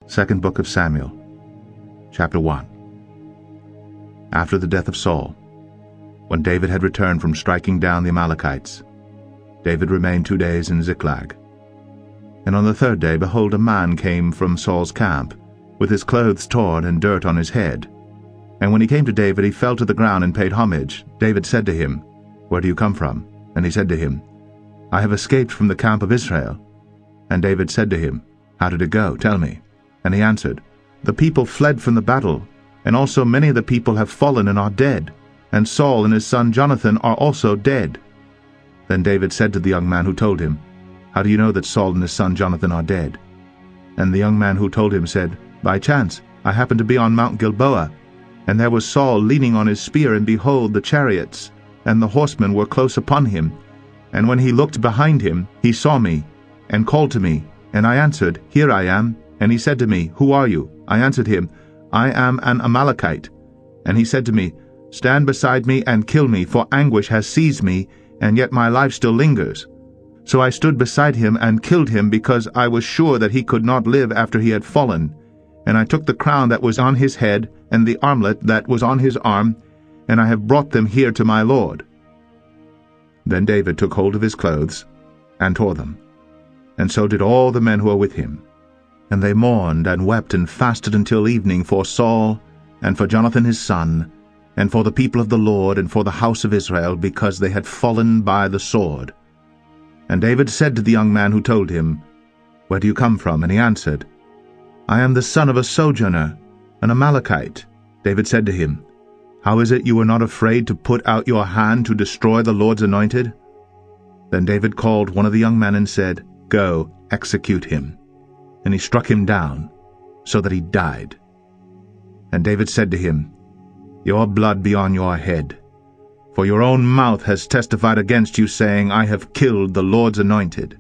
Second book of Samuel, chapter 1. After the death of Saul, when David had returned from striking down the Amalekites, David remained 2 days in Ziklag. And on the third day, behold, a man came from Saul's camp, with his clothes torn and dirt on his head. And when he came to David, he fell to the ground and paid homage. David said to him, Where do you come from? And he said to him, I have escaped from the camp of Israel. And David said to him, How did it go? Tell me. And he answered, The people fled from the battle, and also many of the people have fallen and are dead, and Saul and his son Jonathan are also dead. Then David said to the young man who told him, How do you know that Saul and his son Jonathan are dead? And the young man who told him said, By chance I happened to be on Mount Gilboa, and there was Saul leaning on his spear, and behold, the chariots and the horsemen were close upon him. And when he looked behind him, he saw me, and called to me. And I answered, Here I am. And he said to me, Who are you? I answered him, I am an Amalekite. And he said to me, Stand beside me and kill me, for anguish has seized me, and yet my life still lingers. So I stood beside him and killed him, because I was sure that he could not live after he had fallen. And I took the crown that was on his head, and the armlet that was on his arm, and I have brought them here to my lord. Then David took hold of his clothes, and tore them. And so did all the men who were with him. And they mourned and wept and fasted until evening for Saul, and for Jonathan his son, and for the people of the Lord, and for the house of Israel, because they had fallen by the sword. And David said to the young man who told him, Where do you come from? And he answered, I am the son of a sojourner, an Amalekite. David said to him, How is it you were not afraid to put out your hand to destroy the Lord's anointed? Then David called one of the young men and said, Go, execute him. And he struck him down, so that he died. And David said to him, Your blood be on your head, for your own mouth has testified against you, saying, I have killed the Lord's anointed.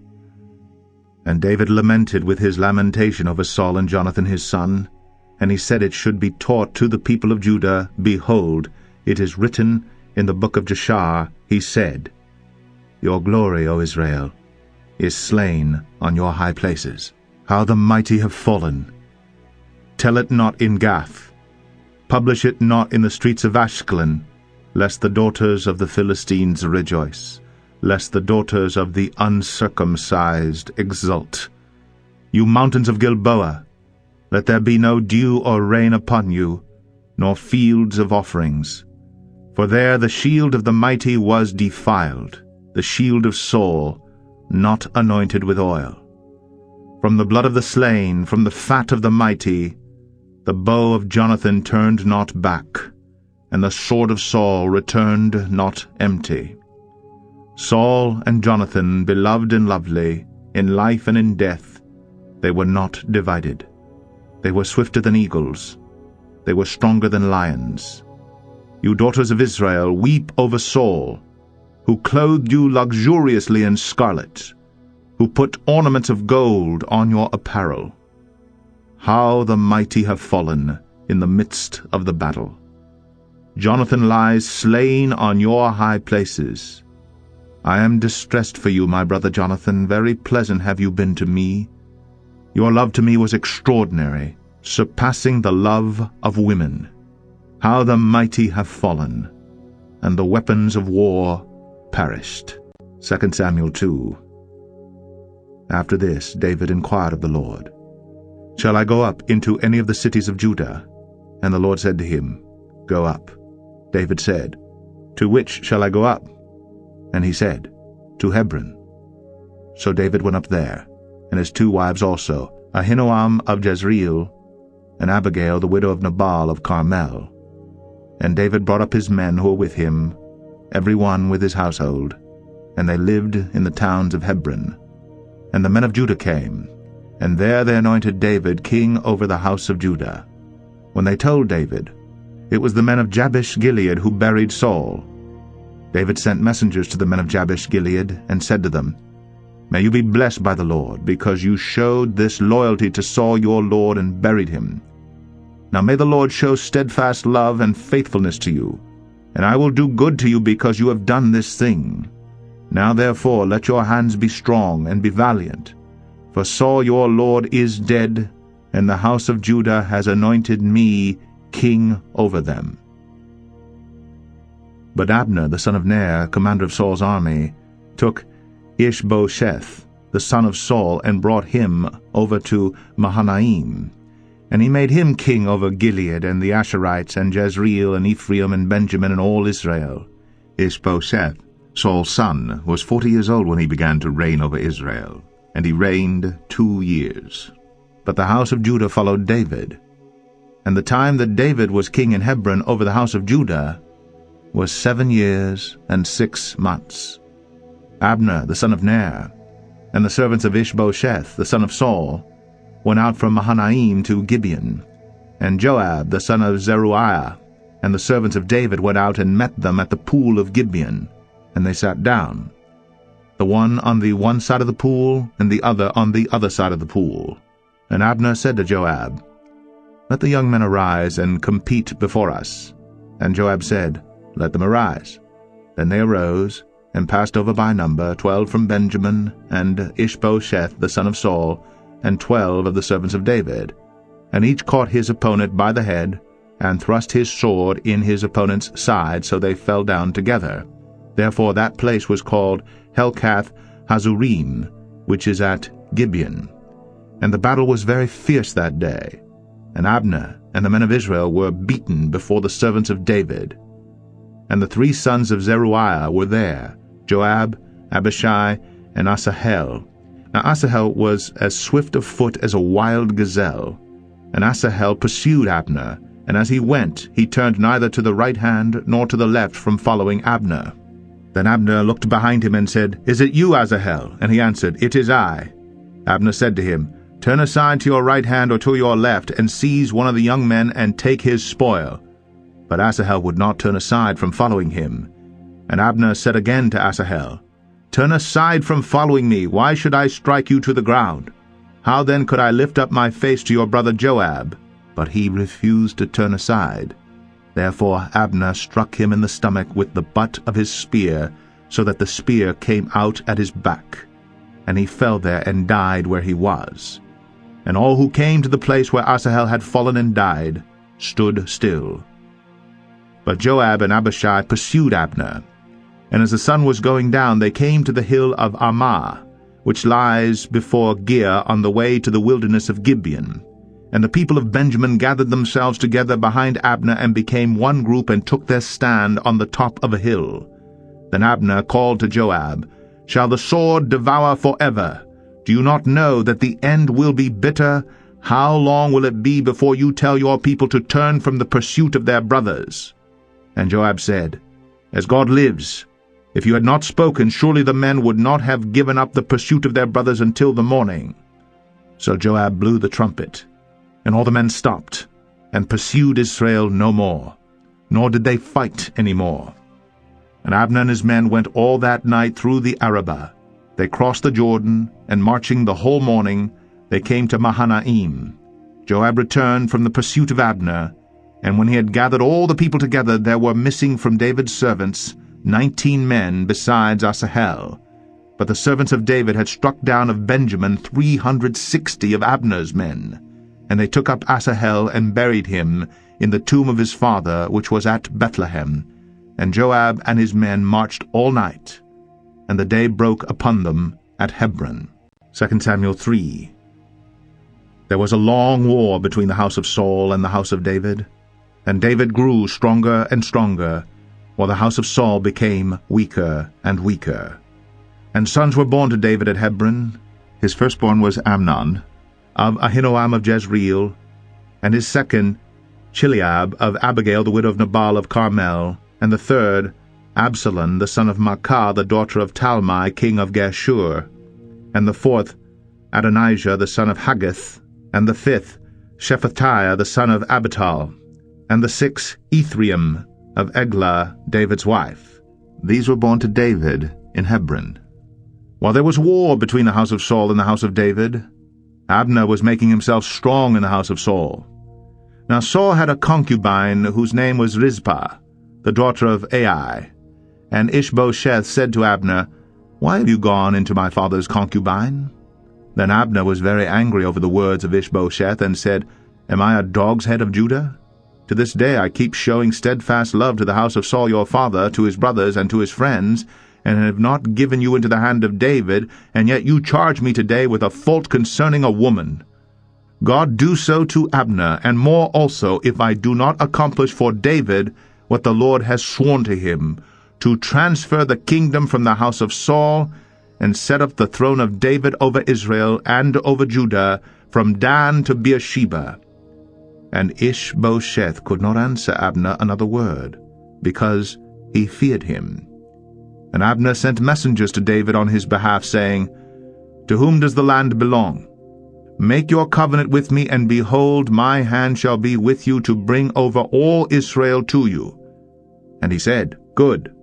And David lamented with his lamentation over Saul and Jonathan his son, and he said it should be taught to the people of Judah, Behold, it is written in the book of Jeshar, he said, Your glory, O Israel, is slain on your high places. How the mighty have fallen! Tell it not in Gath, publish it not in the streets of Ashkelon, lest the daughters of the Philistines rejoice, lest the daughters of the uncircumcised exult. You mountains of Gilboa, let there be no dew or rain upon you, nor fields of offerings. For there the shield of the mighty was defiled, the shield of Saul, not anointed with oil. From the blood of the slain, from the fat of the mighty, the bow of Jonathan turned not back, and the sword of Saul returned not empty. Saul and Jonathan, beloved and lovely, in life and in death, they were not divided. They were swifter than eagles. They were stronger than lions. You daughters of Israel, weep over Saul, who clothed you luxuriously in scarlet, who put ornaments of gold on your apparel. How the mighty have fallen in the midst of the battle. Jonathan lies slain on your high places. I am distressed for you, my brother Jonathan. Very pleasant have you been to me. Your love to me was extraordinary, surpassing the love of women. How the mighty have fallen, and the weapons of war perished. 2 Samuel 2. After this, David inquired of the Lord, Shall I go up into any of the cities of Judah? And the Lord said to him, Go up. David said, To which shall I go up? And he said, To Hebron. So David went up there, and his 2 wives also, Ahinoam of Jezreel, and Abigail the widow of Nabal of Carmel. And David brought up his men who were with him, every one with his household, and they lived in the towns of Hebron. And the men of Judah came, and there they anointed David king over the house of Judah. When they told David, it was the men of Jabesh-Gilead who buried Saul. David sent messengers to the men of Jabesh-Gilead, and said to them, May you be blessed by the Lord, because you showed this loyalty to Saul your lord, and buried him. Now may the Lord show steadfast love and faithfulness to you, and I will do good to you because you have done this thing. Now therefore let your hands be strong, and be valiant, for Saul your lord is dead, and the house of Judah has anointed me king over them." But Abner, the son of Ner, commander of Saul's army, took Ishbosheth, the son of Saul, and brought him over to Mahanaim. And he made him king over Gilead and the Asherites and Jezreel and Ephraim and Benjamin and all Israel. Ishbosheth, Saul's son, was 40 years old when he began to reign over Israel, and he reigned 2 years. But the house of Judah followed David. And the time that David was king in Hebron over the house of Judah was 7 years and 6 months. Abner, the son of Ner, and the servants of Ishbosheth, the son of Saul, went out from Mahanaim to Gibeon, and Joab, the son of Zeruiah, and the servants of David went out and met them at the pool of Gibeon, and they sat down, the one on the one side of the pool, and the other on the other side of the pool. And Abner said to Joab, "Let the young men arise and compete before us." And Joab said, "Let them arise." Then they arose, and passed over by number 12 from Benjamin, and Ishbosheth the son of Saul, and 12 of the servants of David. And each caught his opponent by the head, and thrust his sword in his opponent's side, so they fell down together. Therefore that place was called Helkath Hazurim, which is at Gibeon. And the battle was very fierce that day, and Abner and the men of Israel were beaten before the servants of David. And the 3 sons of Zeruiah were there, Joab, Abishai, and Asahel. Now Asahel was as swift of foot as a wild gazelle. And Asahel pursued Abner, and as he went, he turned neither to the right hand nor to the left from following Abner. Then Abner looked behind him and said, "Is it you, Asahel?" And he answered, "It is I." Abner said to him, "Turn aside to your right hand or to your left, and seize one of the young men and take his spoil." But Asahel would not turn aside from following him. And Abner said again to Asahel, "Turn aside from following me. Why should I strike you to the ground? How then could I lift up my face to your brother Joab?" But he refused to turn aside. Therefore Abner struck him in the stomach with the butt of his spear, so that the spear came out at his back. And he fell there and died where he was. And all who came to the place where Asahel had fallen and died stood still. But Joab and Abishai pursued Abner. And as the sun was going down, they came to the hill of Ammah, which lies before Gir on the way to the wilderness of Gibeon. And the people of Benjamin gathered themselves together behind Abner and became one group and took their stand on the top of a hill. Then Abner called to Joab, "Shall the sword devour forever? Do you not know that the end will be bitter? How long will it be before you tell your people to turn from the pursuit of their brothers?" And Joab said, "As God lives, if you had not spoken, surely the men would not have given up the pursuit of their brothers until the morning." So Joab blew the trumpet, and all the men stopped, and pursued Israel no more, nor did they fight any more. And Abner and his men went all that night through the Arabah. They crossed the Jordan, and marching the whole morning, they came to Mahanaim. Joab returned from the pursuit of Abner, and when he had gathered all the people together, there were missing from David's servants 19 men besides Asahel. But the servants of David had struck down of Benjamin 360 of Abner's men. And they took up Asahel and buried him in the tomb of his father, which was at Bethlehem. And Joab and his men marched all night, and the day broke upon them at Hebron. 2 Samuel 3. There was a long war between the house of Saul and the house of David, and David grew stronger and stronger, while the house of Saul became weaker and weaker. And sons were born to David at Hebron. His firstborn was Amnon, of Ahinoam of Jezreel, and his second, Chileab of Abigail the widow of Nabal of Carmel, and the third, Absalom the son of Maacah the daughter of Talmai king of Geshur, and the fourth, Adonijah the son of Haggith, and the fifth, Shephatiah the son of Abital, and the sixth, Ephraim of Eglah, David's wife. These were born to David in Hebron. While there was war between the house of Saul and the house of David, Abner was making himself strong in the house of Saul. Now Saul had a concubine whose name was Rizpah, the daughter of Ai. And Ishbosheth said to Abner, "Why have you gone into my father's concubine?" Then Abner was very angry over the words of Ishbosheth, and said, Am I a dog's head of Judah? To this day I keep showing steadfast love to the house of Saul your father, to his brothers, and to his friends, and have not given you into the hand of David, and yet you charge me today with a fault concerning a woman. God do so to Abner, and more also, if I do not accomplish for David what the Lord has sworn to him, to transfer the kingdom from the house of Saul, and set up the throne of David over Israel and over Judah, from Dan to Beersheba. And Ishbosheth could not answer Abner another word, because he feared him. And Abner sent messengers to David on his behalf, saying, To whom does the land belong? Make your covenant with me, and behold, my hand shall be with you to bring over all Israel to you. And he said, Good,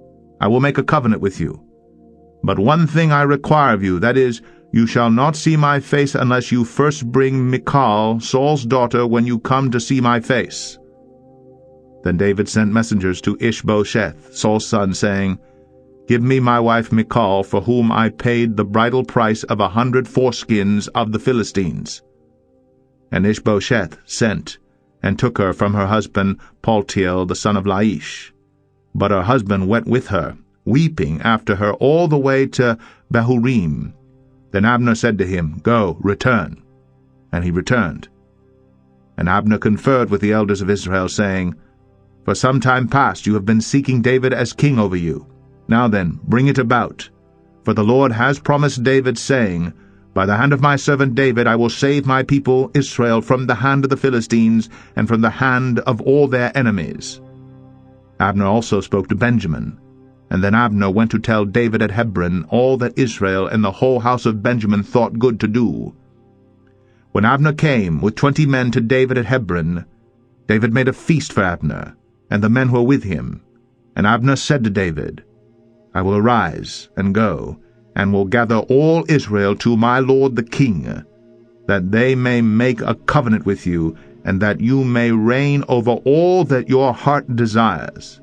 I will make a covenant with you. But one thing I require of you, that is, you shall not see my face unless you first bring Michal, Saul's daughter, when you come to see my face. Then David sent messengers to Ishbosheth, Saul's son, saying, Give me my wife Michal, for whom I paid the bridal price of 100 foreskins of the Philistines. And Ishbosheth sent, and took her from her husband Paltiel the son of Laish. But her husband went with her, weeping after her all the way to Bahurim. Then Abner said to him, Go, return. And he returned. And Abner conferred with the elders of Israel, saying, For some time past you have been seeking David as king over you. Now then, bring it about. For the Lord has promised David, saying, By the hand of my servant David I will save my people Israel from the hand of the Philistines, and from the hand of all their enemies. Abner also spoke to Benjamin. And then Abner went to tell David at Hebron all that Israel and the whole house of Benjamin thought good to do. When Abner came with 20 men to David at Hebron, David made a feast for Abner, and the men who were with him. And Abner said to David, I will arise and go, and will gather all Israel to my lord the king, that they may make a covenant with you, and that you may reign over all that your heart desires.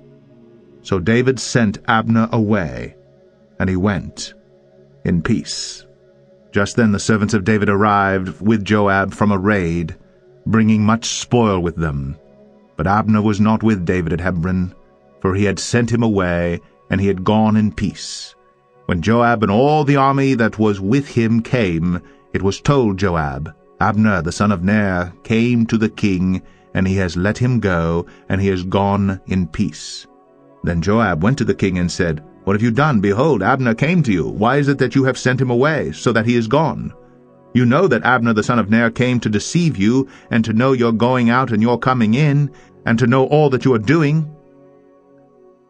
So David sent Abner away, and he went in peace. Just then the servants of David arrived with Joab from a raid, bringing much spoil with them. But Abner was not with David at Hebron, for he had sent him away, and he had gone in peace. When Joab and all the army that was with him came, it was told Joab, Abner the son of Ner came to the king, and he has let him go, and he has gone in peace. Then Joab went to the king and said, What have you done? Behold, Abner came to you. Why is it that you have sent him away, so that he is gone? You know that Abner the son of Ner came to deceive you, and to know your going out and your coming in, and to know all that you are doing.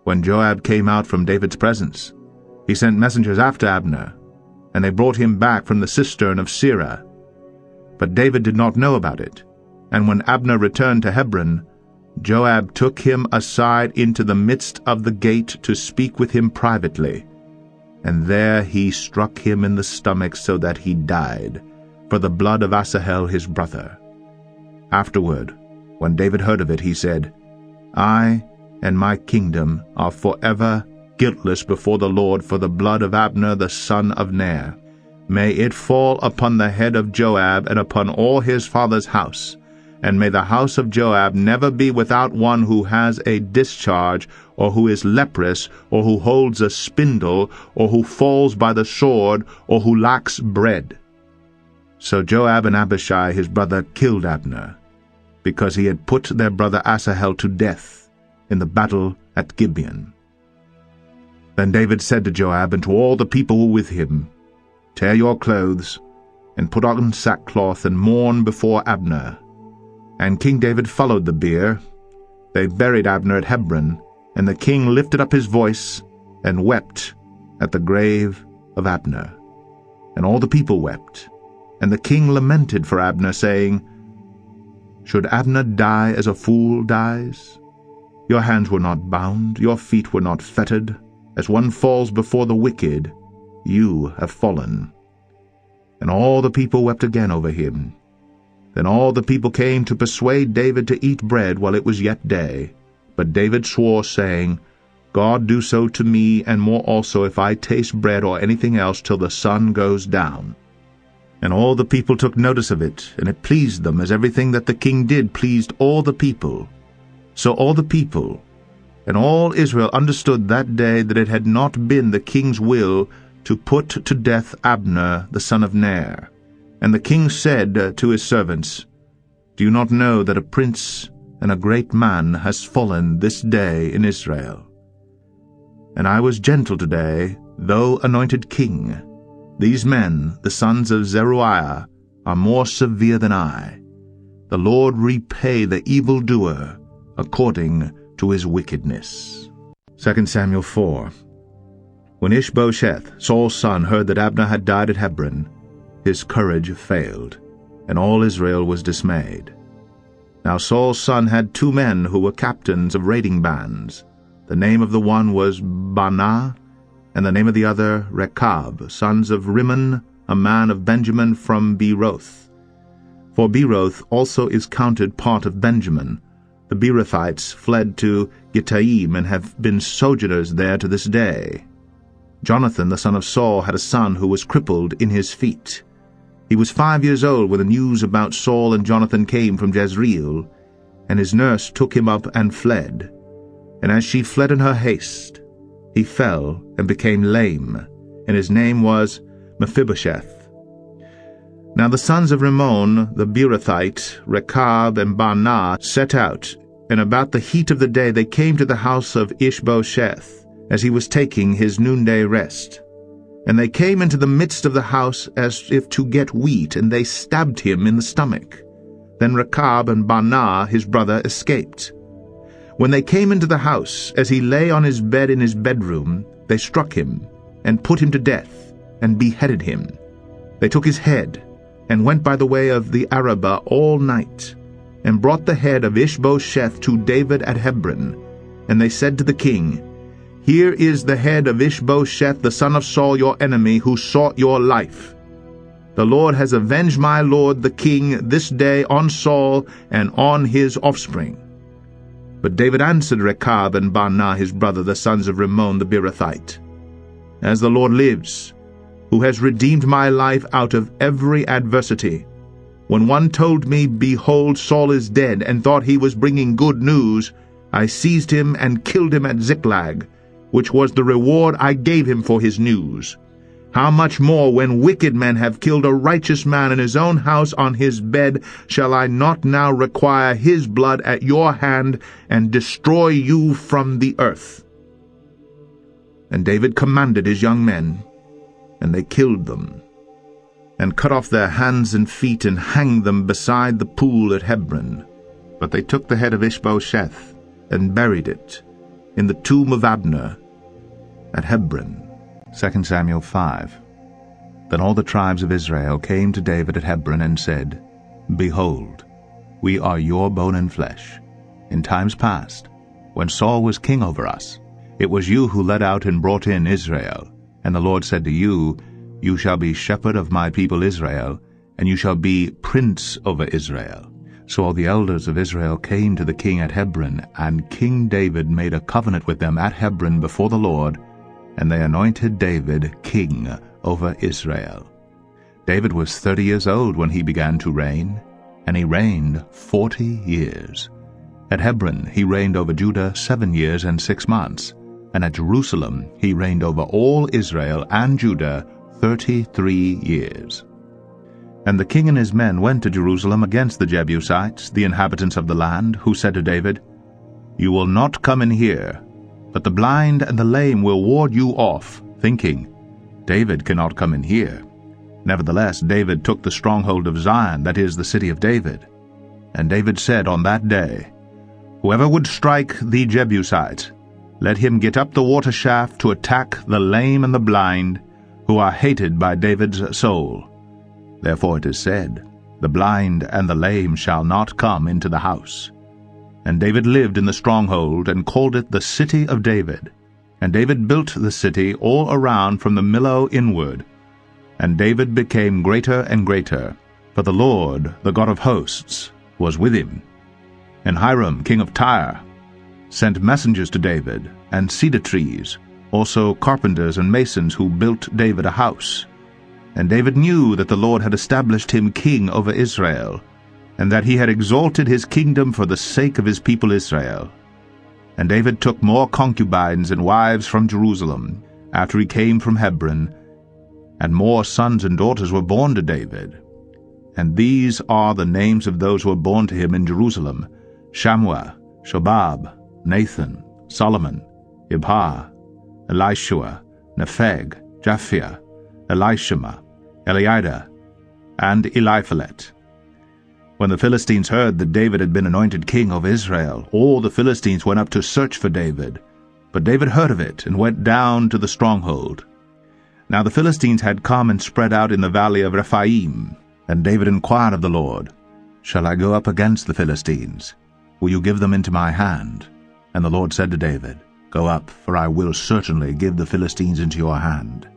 When Joab came out from David's presence, he sent messengers after Abner, and they brought him back from the cistern of Sirah. But David did not know about it. And when Abner returned to Hebron, Joab took him aside into the midst of the gate to speak with him privately. And there he struck him in the stomach so that he died, for the blood of Asahel his brother. Afterward, when David heard of it, he said, I and my kingdom are forever guiltless before the Lord for the blood of Abner the son of Ner. May it fall upon the head of Joab and upon all his father's house. And may the house of Joab never be without one who has a discharge, or who is leprous, or who holds a spindle, or who falls by the sword, or who lacks bread. So Joab and Abishai his brother killed Abner, because he had put their brother Asahel to death in the battle at Gibeon. Then David said to Joab and to all the people who were with him, Tear your clothes, and put on sackcloth, and mourn before Abner. And King David followed the bier. They buried Abner at Hebron, and the king lifted up his voice and wept at the grave of Abner. And all the people wept, and the king lamented for Abner, saying, Should Abner die as a fool dies? Your hands were not bound, your feet were not fettered. As one falls before the wicked, you have fallen. And all the people wept again over him. Then all the people came to persuade David to eat bread while it was yet day. But David swore, saying, God do so to me, and more also, if I taste bread or anything else till the sun goes down. And all the people took notice of it, and it pleased them, as everything that the king did pleased all the people. So all the people and all Israel understood that day that it had not been the king's will to put to death Abner the son of Ner. And the king said to his servants, Do you not know that a prince and a great man has fallen this day in Israel? And I was gentle today, though anointed king. These men, the sons of Zeruiah, are more severe than I. The Lord repay the evildoer according to his wickedness. 2 Samuel 4. When Ishbosheth, Saul's son, heard that Abner had died at Hebron, his courage failed, and all Israel was dismayed. Now Saul's son had 2 men who were captains of raiding bands. The name of the one was Baanah, and the name of the other Rechab, sons of Rimmon, a man of Benjamin from Beeroth. For Beeroth also is counted part of Benjamin. The Beerothites fled to Gittaim and have been sojourners there to this day. Jonathan the son of Saul had a son who was crippled in his feet. He was 5 years old when the news about Saul and Jonathan came from Jezreel, and his nurse took him up and fled. And as she fled in her haste, he fell and became lame, and his name was Mephibosheth. Now the sons of Rimmon the Beerothite, Rechab and Baanah, set out, and about the heat of the day they came to the house of Ishbosheth, as he was taking his noonday rest. And they came into the midst of the house as if to get wheat, and they stabbed him in the stomach. Then Rechab and Baanah his brother escaped. When they came into the house, as he lay on his bed in his bedroom, they struck him, and put him to death, and beheaded him. They took his head, and went by the way of the Arabah all night, and brought the head of Ishbosheth to David at Hebron. And they said to the king, Here is the head of Ishbosheth the son of Saul your enemy, who sought your life. The Lord has avenged my lord the king this day on Saul and on his offspring. But David answered Rechab and Baanah his brother, the sons of Rimmon the Beerothite, As the Lord lives, who has redeemed my life out of every adversity, when one told me, Behold, Saul is dead, and thought he was bringing good news, I seized him and killed him at Ziklag, which was the reward I gave him for his news. How much more, when wicked men have killed a righteous man in his own house on his bed, shall I not now require his blood at your hand, and destroy you from the earth? And David commanded his young men, and they killed them, and cut off their hands and feet, and hanged them beside the pool at Hebron. But they took the head of Ishbosheth, and buried it in the tomb of Abner at Hebron. 2 Samuel 5. Then all the tribes of Israel came to David at Hebron and said, Behold, we are your bone and flesh. In times past, when Saul was king over us, it was you who led out and brought in Israel. And the Lord said to you, You shall be shepherd of my people Israel, and you shall be prince over Israel. So all the elders of Israel came to the king at Hebron, and King David made a covenant with them at Hebron before the Lord, and they anointed David king over Israel. David was 30 years old when he began to reign, and he reigned 40 years. At Hebron he reigned over Judah 7 years and 6 months, and at Jerusalem he reigned over all Israel and Judah 33 years. And the king and his men went to Jerusalem against the Jebusites, the inhabitants of the land, who said to David, You will not come in here, but the blind and the lame will ward you off, thinking, David cannot come in here. Nevertheless, David took the stronghold of Zion, that is, the city of David. And David said on that day, Whoever would strike the Jebusites, let him get up the water shaft to attack the lame and the blind, who are hated by David's soul. Therefore it is said, The blind and the lame shall not come into the house. And David lived in the stronghold, and called it the city of David. And David built the city all around from the Millo inward. And David became greater and greater, for the Lord, the God of hosts, was with him. And Hiram, king of Tyre, sent messengers to David, and cedar trees, also carpenters and masons who built David a house. And David knew that the Lord had established him king over Israel, and that he had exalted his kingdom for the sake of his people Israel. And David took more concubines and wives from Jerusalem, after he came from Hebron, and more sons and daughters were born to David. And these are the names of those who were born to him in Jerusalem: Shammua, Shobab, Nathan, Solomon, Ibhar, Elishua, Nepheg, Japhia, Elishama, Eliada, and Eliphalet. When the Philistines heard that David had been anointed king over Israel, all the Philistines went up to search for David. But David heard of it, and went down to the stronghold. Now the Philistines had come and spread out in the valley of Rephaim. And David inquired of the Lord, "Shall I go up against the Philistines? Will you give them into my hand?" And the Lord said to David, "Go up, for I will certainly give the Philistines into your hand."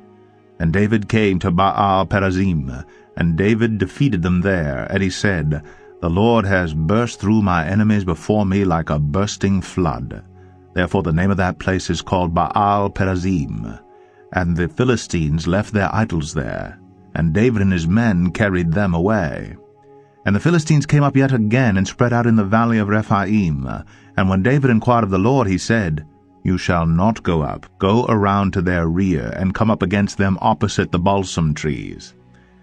And David came to Baal-perazim, and David defeated them there. And he said, "The Lord has burst through my enemies before me like a bursting flood." Therefore the name of that place is called Baal-perazim. And the Philistines left their idols there, and David and his men carried them away. And the Philistines came up yet again, and spread out in the valley of Rephaim. And when David inquired of the Lord, he said, "You shall not go up. Go around to their rear, and come up against them opposite the balsam trees.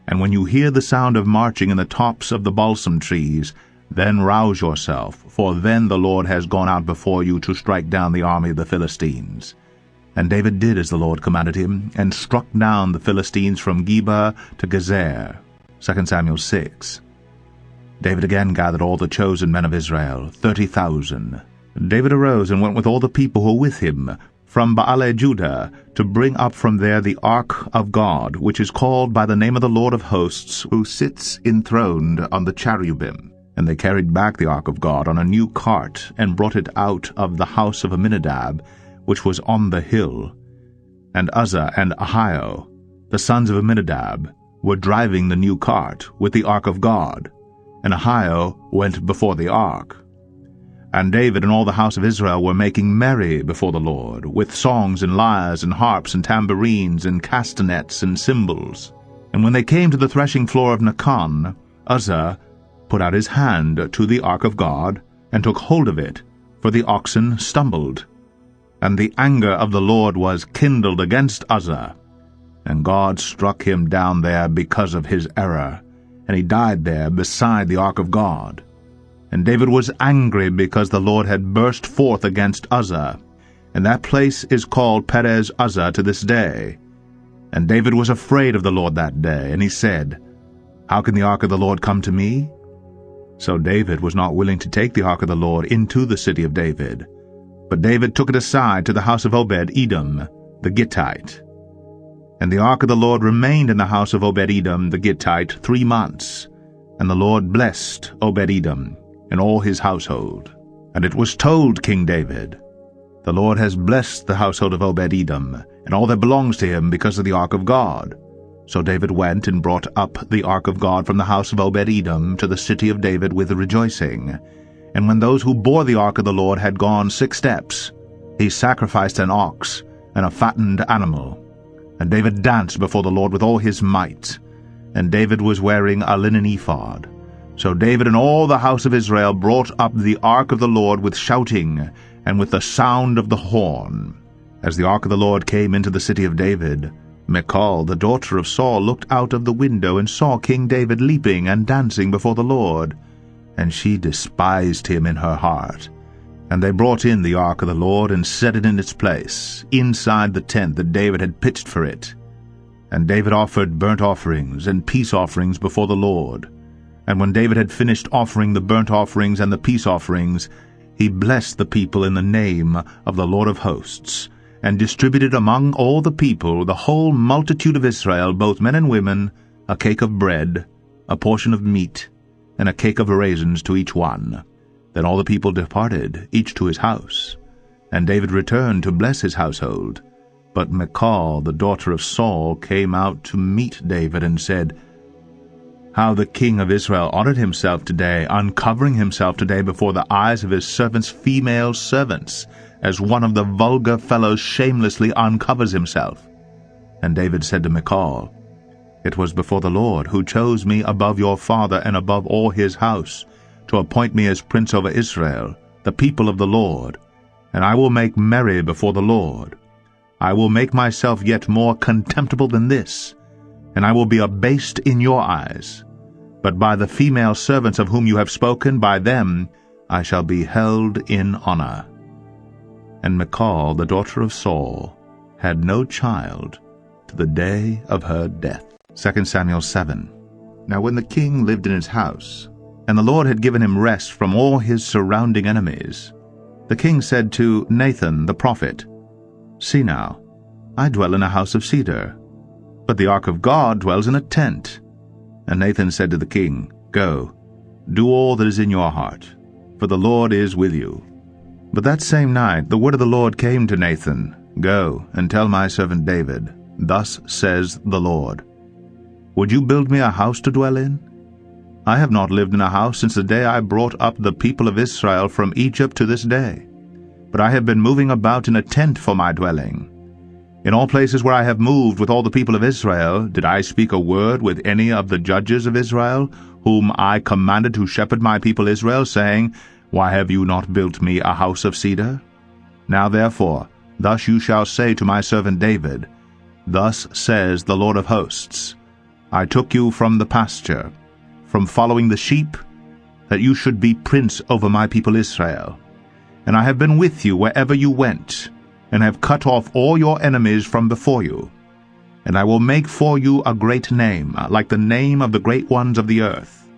And when you hear the sound of marching in the tops of the balsam trees, then rouse yourself, for then the Lord has gone out before you to strike down the army of the Philistines." And David did as the Lord commanded him, and struck down the Philistines from Geba to Gezer. 2 Samuel 6. David again gathered all the chosen men of Israel, 30,000. David arose and went with all the people who were with him from Baale-Judah, to bring up from there the ark of God, which is called by the name of the Lord of hosts, who sits enthroned on the cherubim. And they carried back the ark of God on a new cart, and brought it out of the house of Abinadab, which was on the hill. And Uzzah and Ahio, the sons of Abinadab, were driving the new cart with the ark of God, and Ahio went before the ark. And David and all the house of Israel were making merry before the Lord, with songs and lyres and harps and tambourines and castanets and cymbals. And when they came to the threshing floor of Nacon, Uzzah put out his hand to the ark of God, and took hold of it, for the oxen stumbled. And the anger of the Lord was kindled against Uzzah, and God struck him down there because of his error, and he died there beside the ark of God. And David was angry because the Lord had burst forth against Uzzah, and that place is called Perez Uzzah to this day. And David was afraid of the Lord that day, and he said, "How can the ark of the Lord come to me?" So David was not willing to take the ark of the Lord into the city of David, but David took it aside to the house of Obed-Edom, the Gittite. And the ark of the Lord remained in the house of Obed-Edom the Gittite 3 months, and the Lord blessed Obed-Edom and all his household. And it was told King David, "The Lord has blessed the household of Obed-Edom, and all that belongs to him, because of the ark of God." So David went and brought up the ark of God from the house of Obed-Edom to the city of David with rejoicing. And when those who bore the ark of the Lord had gone 6 steps, he sacrificed an ox and a fattened animal. And David danced before the Lord with all his might. And David was wearing a linen ephod. So David and all the house of Israel brought up the ark of the Lord with shouting, and with the sound of the horn. As the ark of the Lord came into the city of David, Michal, the daughter of Saul, looked out of the window and saw King David leaping and dancing before the Lord. And she despised him in her heart. And they brought in the ark of the Lord, and set it in its place, inside the tent that David had pitched for it. And David offered burnt offerings and peace offerings before the Lord. And when David had finished offering the burnt offerings and the peace offerings, he blessed the people in the name of the Lord of hosts, and distributed among all the people, the whole multitude of Israel, both men and women, a cake of bread, a portion of meat, and a cake of raisins to each one. Then all the people departed, each to his house. And David returned to bless his household. But Michal, the daughter of Saul, came out to meet David, and said, "How the king of Israel honored himself today, uncovering himself today before the eyes of his servants' female servants, as one of the vulgar fellows shamelessly uncovers himself." And David said to Michal, It was before the Lord, who chose me above your father and above all his house, to appoint me as prince over Israel, the people of the Lord. And I will make merry before the Lord. I will make myself yet more contemptible than this, and I will be abased in your eyes. But by the female servants of whom you have spoken, by them I shall be held in honor. And Michal, the daughter of Saul, had no child to the day of her death. 2 Samuel 7. Now when the king lived in his house, and the Lord had given him rest from all his surrounding enemies, the king said to Nathan the prophet, See now, I dwell in a house of cedar, but the ark of God dwells in a tent. And Nathan said to the king, Go, do all that is in your heart, for the Lord is with you. But that same night the word of the Lord came to Nathan, Go, and tell my servant David, Thus says the Lord, Would you build me a house to dwell in? I have not lived in a house since the day I brought up the people of Israel from Egypt to this day, but I have been moving about in a tent for my dwelling. In all places where I have moved with all the people of Israel, did I speak a word with any of the judges of Israel, whom I commanded to shepherd my people Israel, saying, Why have you not built me a house of cedar? Now therefore, thus you shall say to my servant David, Thus says the Lord of hosts, I took you from the pasture, from following the sheep, that you should be prince over my people Israel. And I have been with you wherever you went, and have cut off all your enemies from before you. And I will make for you a great name, like the name of the great ones of the earth.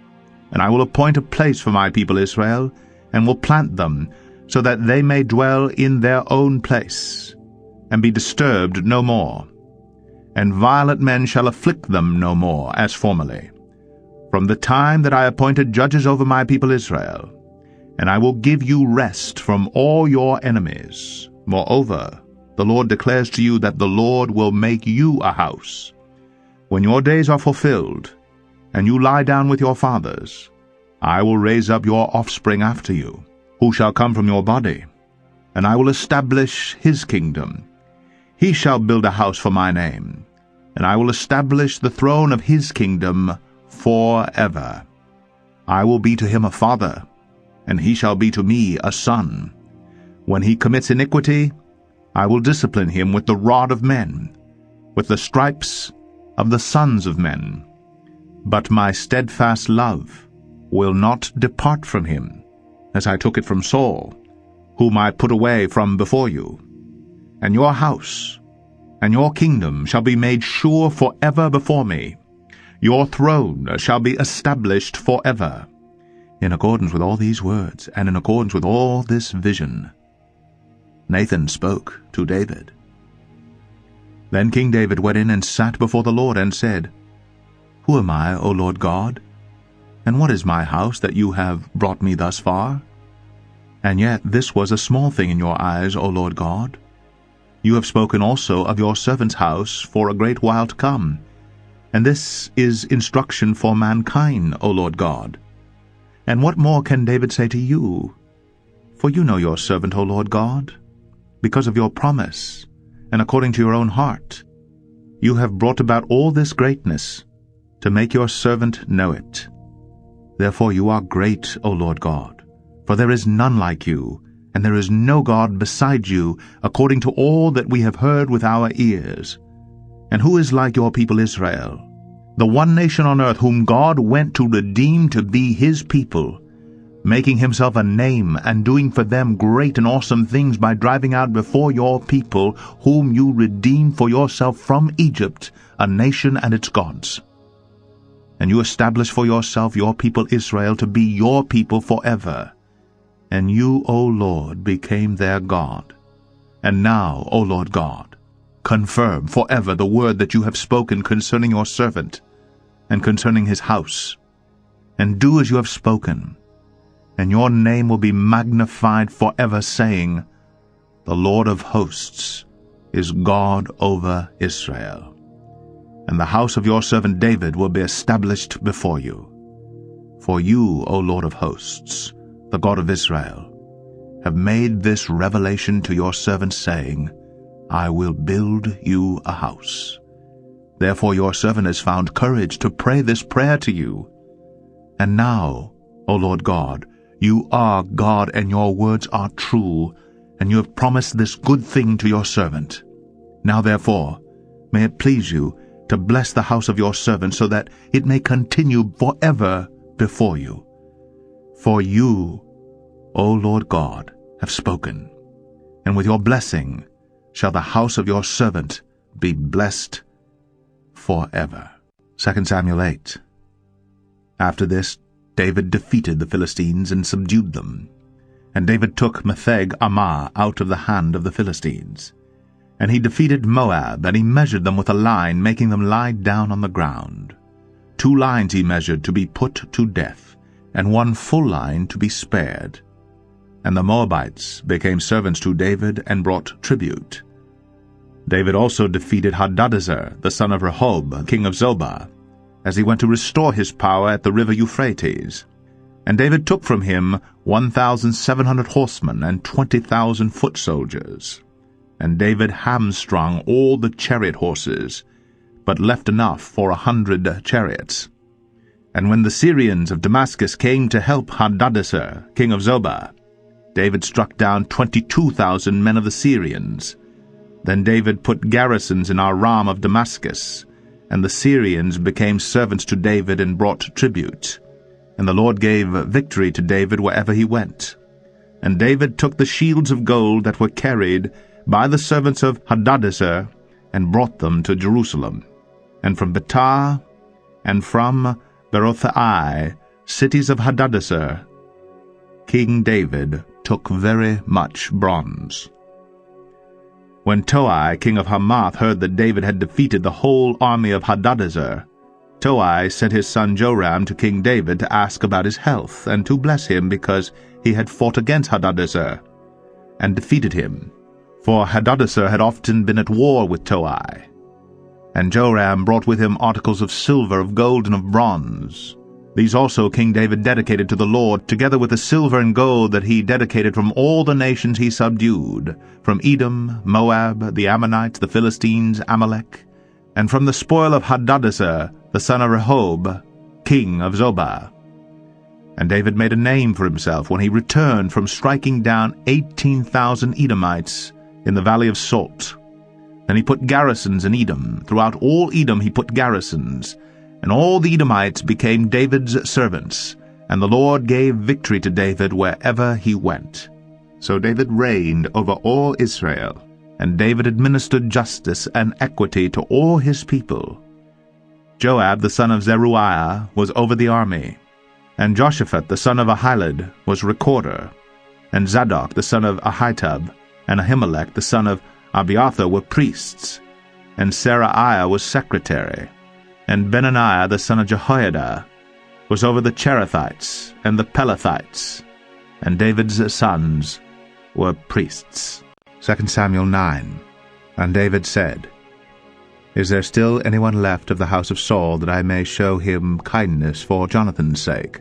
And I will appoint a place for my people Israel, and will plant them, so that they may dwell in their own place, and be disturbed no more. And violent men shall afflict them no more, as formerly, from the time that I appointed judges over my people Israel. And I will give you rest from all your enemies. Moreover, the Lord declares to you that the Lord will make you a house. When your days are fulfilled, and you lie down with your fathers, I will raise up your offspring after you, who shall come from your body, and I will establish his kingdom. He shall build a house for my name, and I will establish the throne of his kingdom forever. I will be to him a father, and he shall be to me a son. When he commits iniquity, I will discipline him with the rod of men, with the stripes of the sons of men. But my steadfast love will not depart from him, as I took it from Saul, whom I put away from before you. And your house and your kingdom shall be made sure forever before me. Your throne shall be established forever. In accordance with all these words, and in accordance with all this vision, Nathan spoke to David. Then King David went in and sat before the Lord, and said, Who am I, O Lord God? And what is my house that you have brought me thus far? And yet this was a small thing in your eyes, O Lord God. You have spoken also of your servant's house for a great while to come, and this is instruction for mankind, O Lord God. And what more can David say to you? For you know your servant, O Lord God. Because of your promise, and according to your own heart, you have brought about all this greatness, to make your servant know it. Therefore you are great, O Lord God, for there is none like you, and there is no God beside you, according to all that we have heard with our ears. And who is like your people Israel, the one nation on earth whom God went to redeem to be his people, making himself a name and doing for them great and awesome things by driving out before your people, whom you redeemed for yourself from Egypt, a nation and its gods. And you established for yourself your people Israel to be your people forever. And you, O Lord, became their God. And now, O Lord God, confirm forever the word that you have spoken concerning your servant, and concerning his house. And do as you have spoken, and your name will be magnified forever, saying, The Lord of hosts is God over Israel. And the house of your servant David will be established before you. For you, O Lord of hosts, the God of Israel, have made this revelation to your servant, saying, I will build you a house. Therefore your servant has found courage to pray this prayer to you. And now, O Lord God, you are God, and your words are true, and you have promised this good thing to your servant. Now therefore, may it please you to bless the house of your servant, so that it may continue forever before you. For you, O Lord God, have spoken, and with your blessing shall the house of your servant be blessed forever. 2 Samuel 8. After this, David defeated the Philistines and subdued them. And David took Metheg-Ammah out of the hand of the Philistines. And he defeated Moab, and he measured them with a line, making them lie down on the ground. 2 lines he measured to be put to death, and 1 full line to be spared. And the Moabites became servants to David and brought tribute. David also defeated Hadadezer, the son of Rehob, king of Zobah, as he went to restore his power at the river Euphrates. And David took from him 1,700 horsemen and 20,000 foot soldiers. And David hamstrung all the chariot horses, but left enough for 100 chariots. And when the Syrians of Damascus came to help Hadadezer, king of Zobah, David struck down 22,000 men of the Syrians. Then David put garrisons in Aram of Damascus, and the Syrians became servants to David and brought tribute. And the Lord gave victory to David wherever he went. And David took the shields of gold that were carried by the servants of Hadadezer, and brought them to Jerusalem. And from Betah, and from Berothai, cities of Hadadezer, King David took very much bronze. When Toi, king of Hamath, heard that David had defeated the whole army of Hadadezer, Toi sent his son Joram to King David to ask about his health, and to bless him because he had fought against Hadadezer, and defeated him. For Hadadezer had often been at war with Toi. And Joram brought with him articles of silver, of gold, and of bronze. These also King David dedicated to the Lord, together with the silver and gold that he dedicated from all the nations he subdued, from Edom, Moab, the Ammonites, the Philistines, Amalek, and from the spoil of Hadadezer, the son of Rehob, king of Zobah. And David made a name for himself when he returned from striking down 18,000 Edomites in the valley of Salt. Then he put garrisons in Edom. Throughout all Edom he put garrisons, and all the Edomites became David's servants, and the Lord gave victory to David wherever he went. So David reigned over all Israel, and David administered justice and equity to all his people. Joab the son of Zeruiah was over the army, and Joshaphat the son of Ahilud was recorder, and Zadok the son of Ahitub and Ahimelech the son of Abiathar were priests, and Seraiah was secretary, and Benaniah the son of Jehoiada was over the Cherethites and the Pelethites, and David's sons were priests. 2 Samuel 9. And David said, Is there still anyone left of the house of Saul, that I may show him kindness for Jonathan's sake?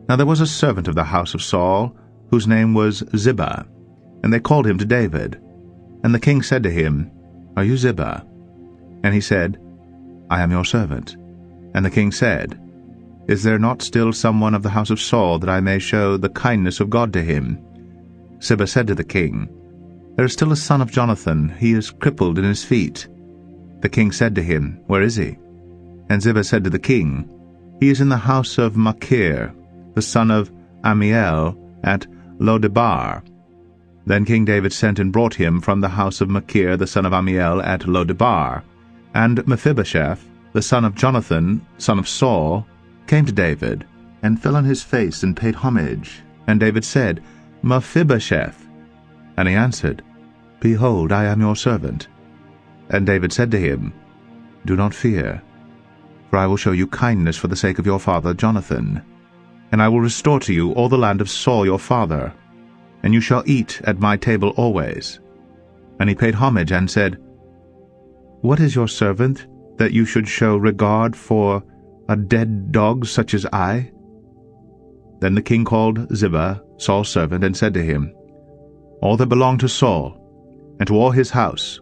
Now there was a servant of the house of Saul, whose name was Ziba, and they called him to David. And the king said to him, Are you Ziba? And he said, I am your servant. And the king said, Is there not still someone of the house of Saul, that I may show the kindness of God to him? Ziba said to the king, There is still a son of Jonathan. He is crippled in his feet. The king said to him, Where is he? And Ziba said to the king, He is in the house of Machir, the son of Amiel, at Lodebar. Then King David sent and brought him from the house of Machir, the son of Amiel, at Lodebar. And Mephibosheth, the son of Jonathan, son of Saul, came to David, and fell on his face and paid homage. And David said, Mephibosheth. And he answered, Behold, I am your servant. And David said to him, Do not fear, for I will show you kindness for the sake of your father Jonathan. And I will restore to you all the land of Saul your father, and you shall eat at my table always. And he paid homage and said, What is your servant, that you should show regard for a dead dog such as I? Then the king called Ziba, Saul's servant, and said to him, All that belonged to Saul, and to all his house,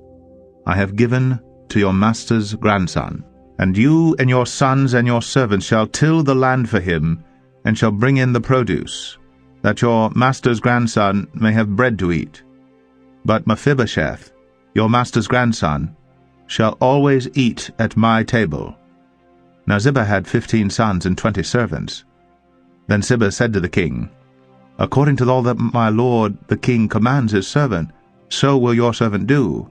I have given to your master's grandson. And you and your sons and your servants shall till the land for him, and shall bring in the produce, that your master's grandson may have bread to eat. But Mephibosheth, your master's grandson, shall always eat at my table." Now Ziba had 15 sons and 20 servants. Then Ziba said to the king, "According to all that my lord the king commands his servant, so will your servant do."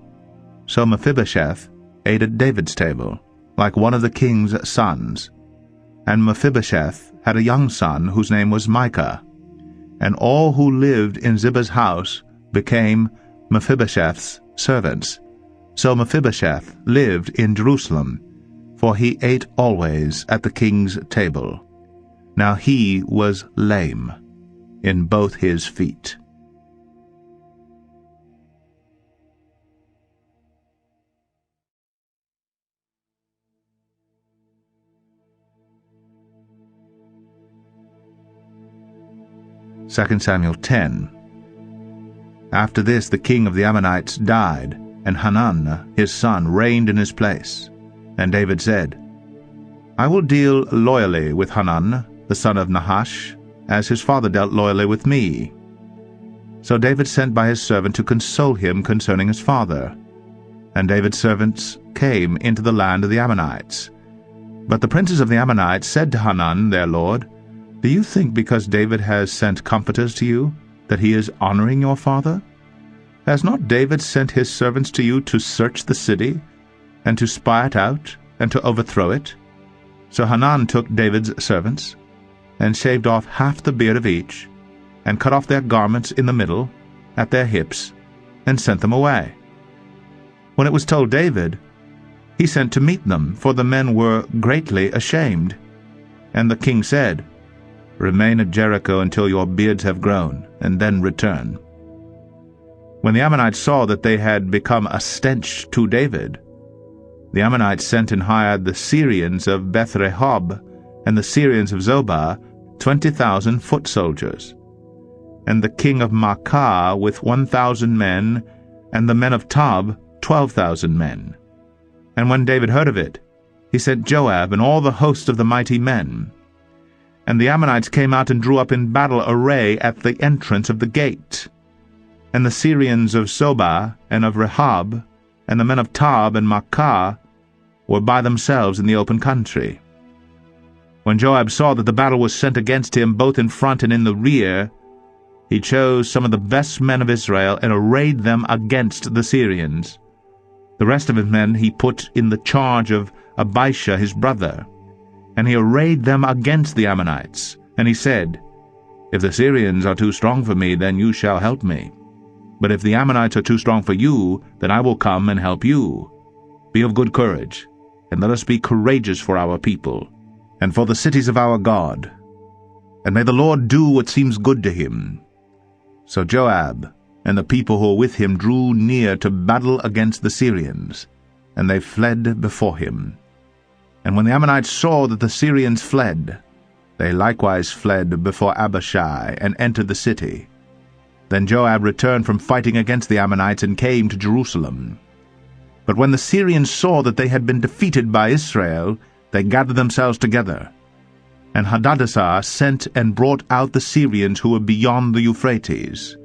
So Mephibosheth ate at David's table, like one of the king's sons. And Mephibosheth had a young son whose name was Micah. And all who lived in Ziba's house became Mephibosheth's servants. So Mephibosheth lived in Jerusalem, for he ate always at the king's table. Now he was lame in both his feet. Second Samuel 10. After this the king of the Ammonites died, and Hanun his son reigned in his place. And David said, "I will deal loyally with Hanun, the son of Nahash, as his father dealt loyally with me." So David sent by his servant to console him concerning his father. And David's servants came into the land of the Ammonites. But the princes of the Ammonites said to Hanun their lord, "Do you think because David has sent comforters to you, that he is honoring your father? Has not David sent his servants to you to search the city, and to spy it out, and to overthrow it?" So Hanun took David's servants, and shaved off half the beard of each, and cut off their garments in the middle, at their hips, and sent them away. When it was told David, he sent to meet them, for the men were greatly ashamed. And the king said, "Remain at Jericho until your beards have grown, and then return." When the Ammonites saw that they had become a stench to David, the Ammonites sent and hired the Syrians of Beth-rehob and the Syrians of Zobah 20,000 foot soldiers, and the king of Maacah with 1,000 men, and the men of Tob 12,000 men. And when David heard of it, he sent Joab and all the host of the mighty men. And the Ammonites came out and drew up in battle array at the entrance of the gate. And the Syrians of Zobah and of Rehob, and the men of Tob and Maacah, were by themselves in the open country. When Joab saw that the battle was sent against him both in front and in the rear, he chose some of the best men of Israel and arrayed them against the Syrians. The rest of his men he put in the charge of Abishai his brother, and he arrayed them against the Ammonites. And he said, "If the Syrians are too strong for me, then you shall help me. But if the Ammonites are too strong for you, then I will come and help you. Be of good courage, and let us be courageous for our people, and for the cities of our God. And may the Lord do what seems good to him." So Joab and the people who were with him drew near to battle against the Syrians, and they fled before him. And when the Ammonites saw that the Syrians fled, they likewise fled before Abishai, and entered the city. Then Joab returned from fighting against the Ammonites, and came to Jerusalem. But when the Syrians saw that they had been defeated by Israel, they gathered themselves together. And Hadadezer sent and brought out the Syrians who were beyond the Euphrates.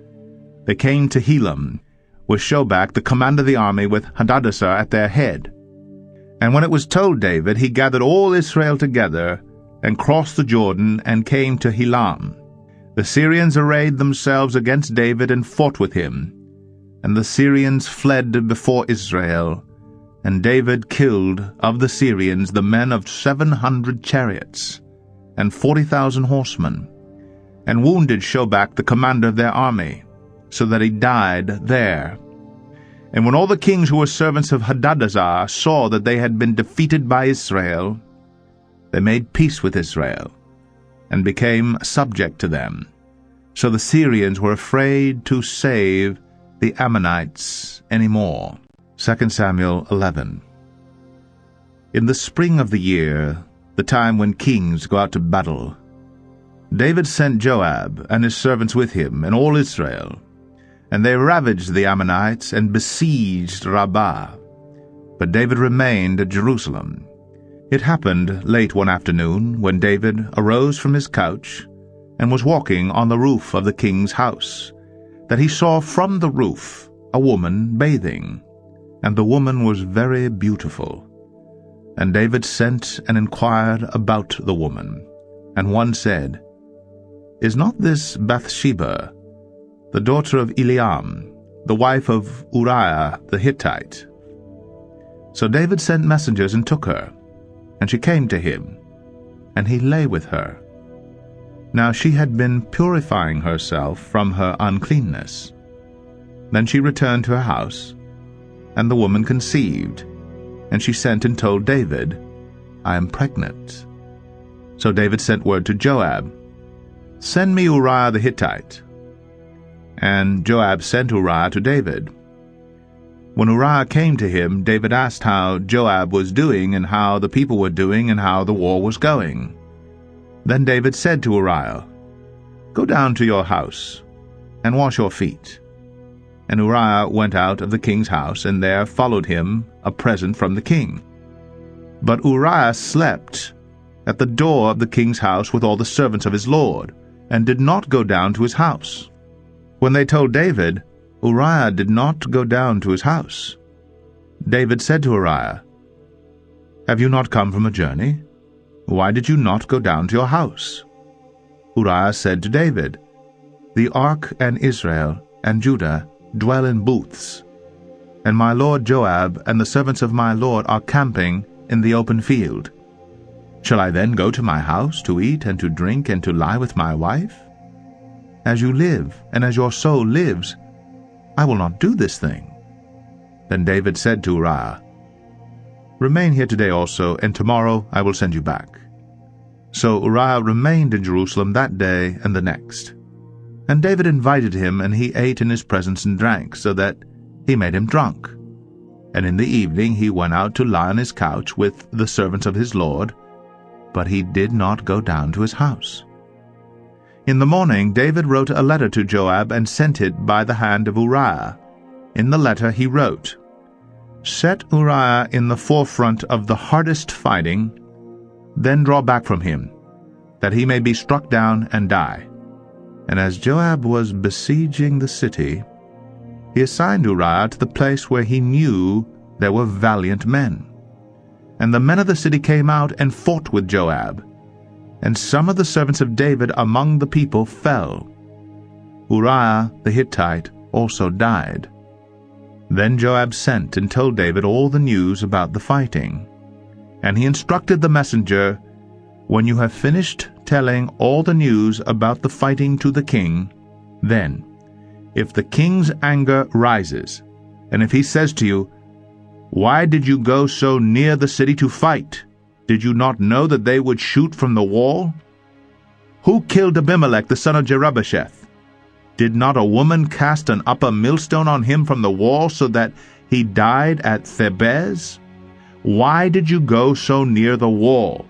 They came to Helam, with Shobach the commander of the army, with Hadadezer at their head. And when it was told David, he gathered all Israel together, and crossed the Jordan, and came to Helam. The Syrians arrayed themselves against David, and fought with him. And the Syrians fled before Israel, and David killed of the Syrians the men of 700 chariots, and 40,000 horsemen, and wounded Shobach the commander of their army, so that he died there. And when all the kings who were servants of Hadadezer saw that they had been defeated by Israel, they made peace with Israel, and became subject to them. So the Syrians were afraid to save the Ammonites any more. 2 Samuel 11. In the spring of the year, the time when kings go out to battle, David sent Joab and his servants with him, and all Israel, and they ravaged the Ammonites and besieged Rabbah. But David remained at Jerusalem. It happened late one afternoon, when David arose from his couch and was walking on the roof of the king's house, that he saw from the roof a woman bathing, and the woman was very beautiful. And David sent and inquired about the woman. And one said, "Is not this Bathsheba, the daughter of Eliam, the wife of Uriah the Hittite?" So David sent messengers and took her, and she came to him, and he lay with her. Now she had been purifying herself from her uncleanness. Then she returned to her house, and the woman conceived, and she sent and told David, "I am pregnant." So David sent word to Joab, "Send me Uriah the Hittite." And Joab sent Uriah to David. When Uriah came to him, David asked how Joab was doing, and how the people were doing, and how the war was going. Then David said to Uriah, "Go down to your house, and wash your feet." And Uriah went out of the king's house, and there followed him a present from the king. But Uriah slept at the door of the king's house with all the servants of his lord, and did not go down to his house. When they told David, Uriah did not go down to his house. David said to Uriah, "Have you not come from a journey? Why did you not go down to your house?" Uriah said to David, "The ark and Israel and Judah dwell in booths, and my lord Joab and the servants of my lord are camping in the open field. Shall I then go to my house to eat and to drink and to lie with my wife? As you live, and as your soul lives, I will not do this thing." Then David said to Uriah, "Remain here today also, and tomorrow I will send you back." So Uriah remained in Jerusalem that day and the next. And David invited him, and he ate in his presence and drank, so that he made him drunk. And in the evening he went out to lie on his couch with the servants of his lord, but he did not go down to his house. In the morning David wrote a letter to Joab and sent it by the hand of Uriah. In the letter he wrote, "Set Uriah in the forefront of the hardest fighting, then draw back from him, that he may be struck down and die." And as Joab was besieging the city, he assigned Uriah to the place where he knew there were valiant men. And the men of the city came out and fought with Joab, and some of the servants of David among the people fell. Uriah the Hittite also died. Then Joab sent and told David all the news about the fighting. And he instructed the messenger, "When you have finished telling all the news about the fighting to the king, then, if the king's anger rises, and if he says to you, 'Why did you go so near the city to fight? Did you not know that they would shoot from the wall? Who killed Abimelech the son of Jerubbesheth? Did not a woman cast an upper millstone on him from the wall, so that he died at Thebez? Why did you go so near the wall?'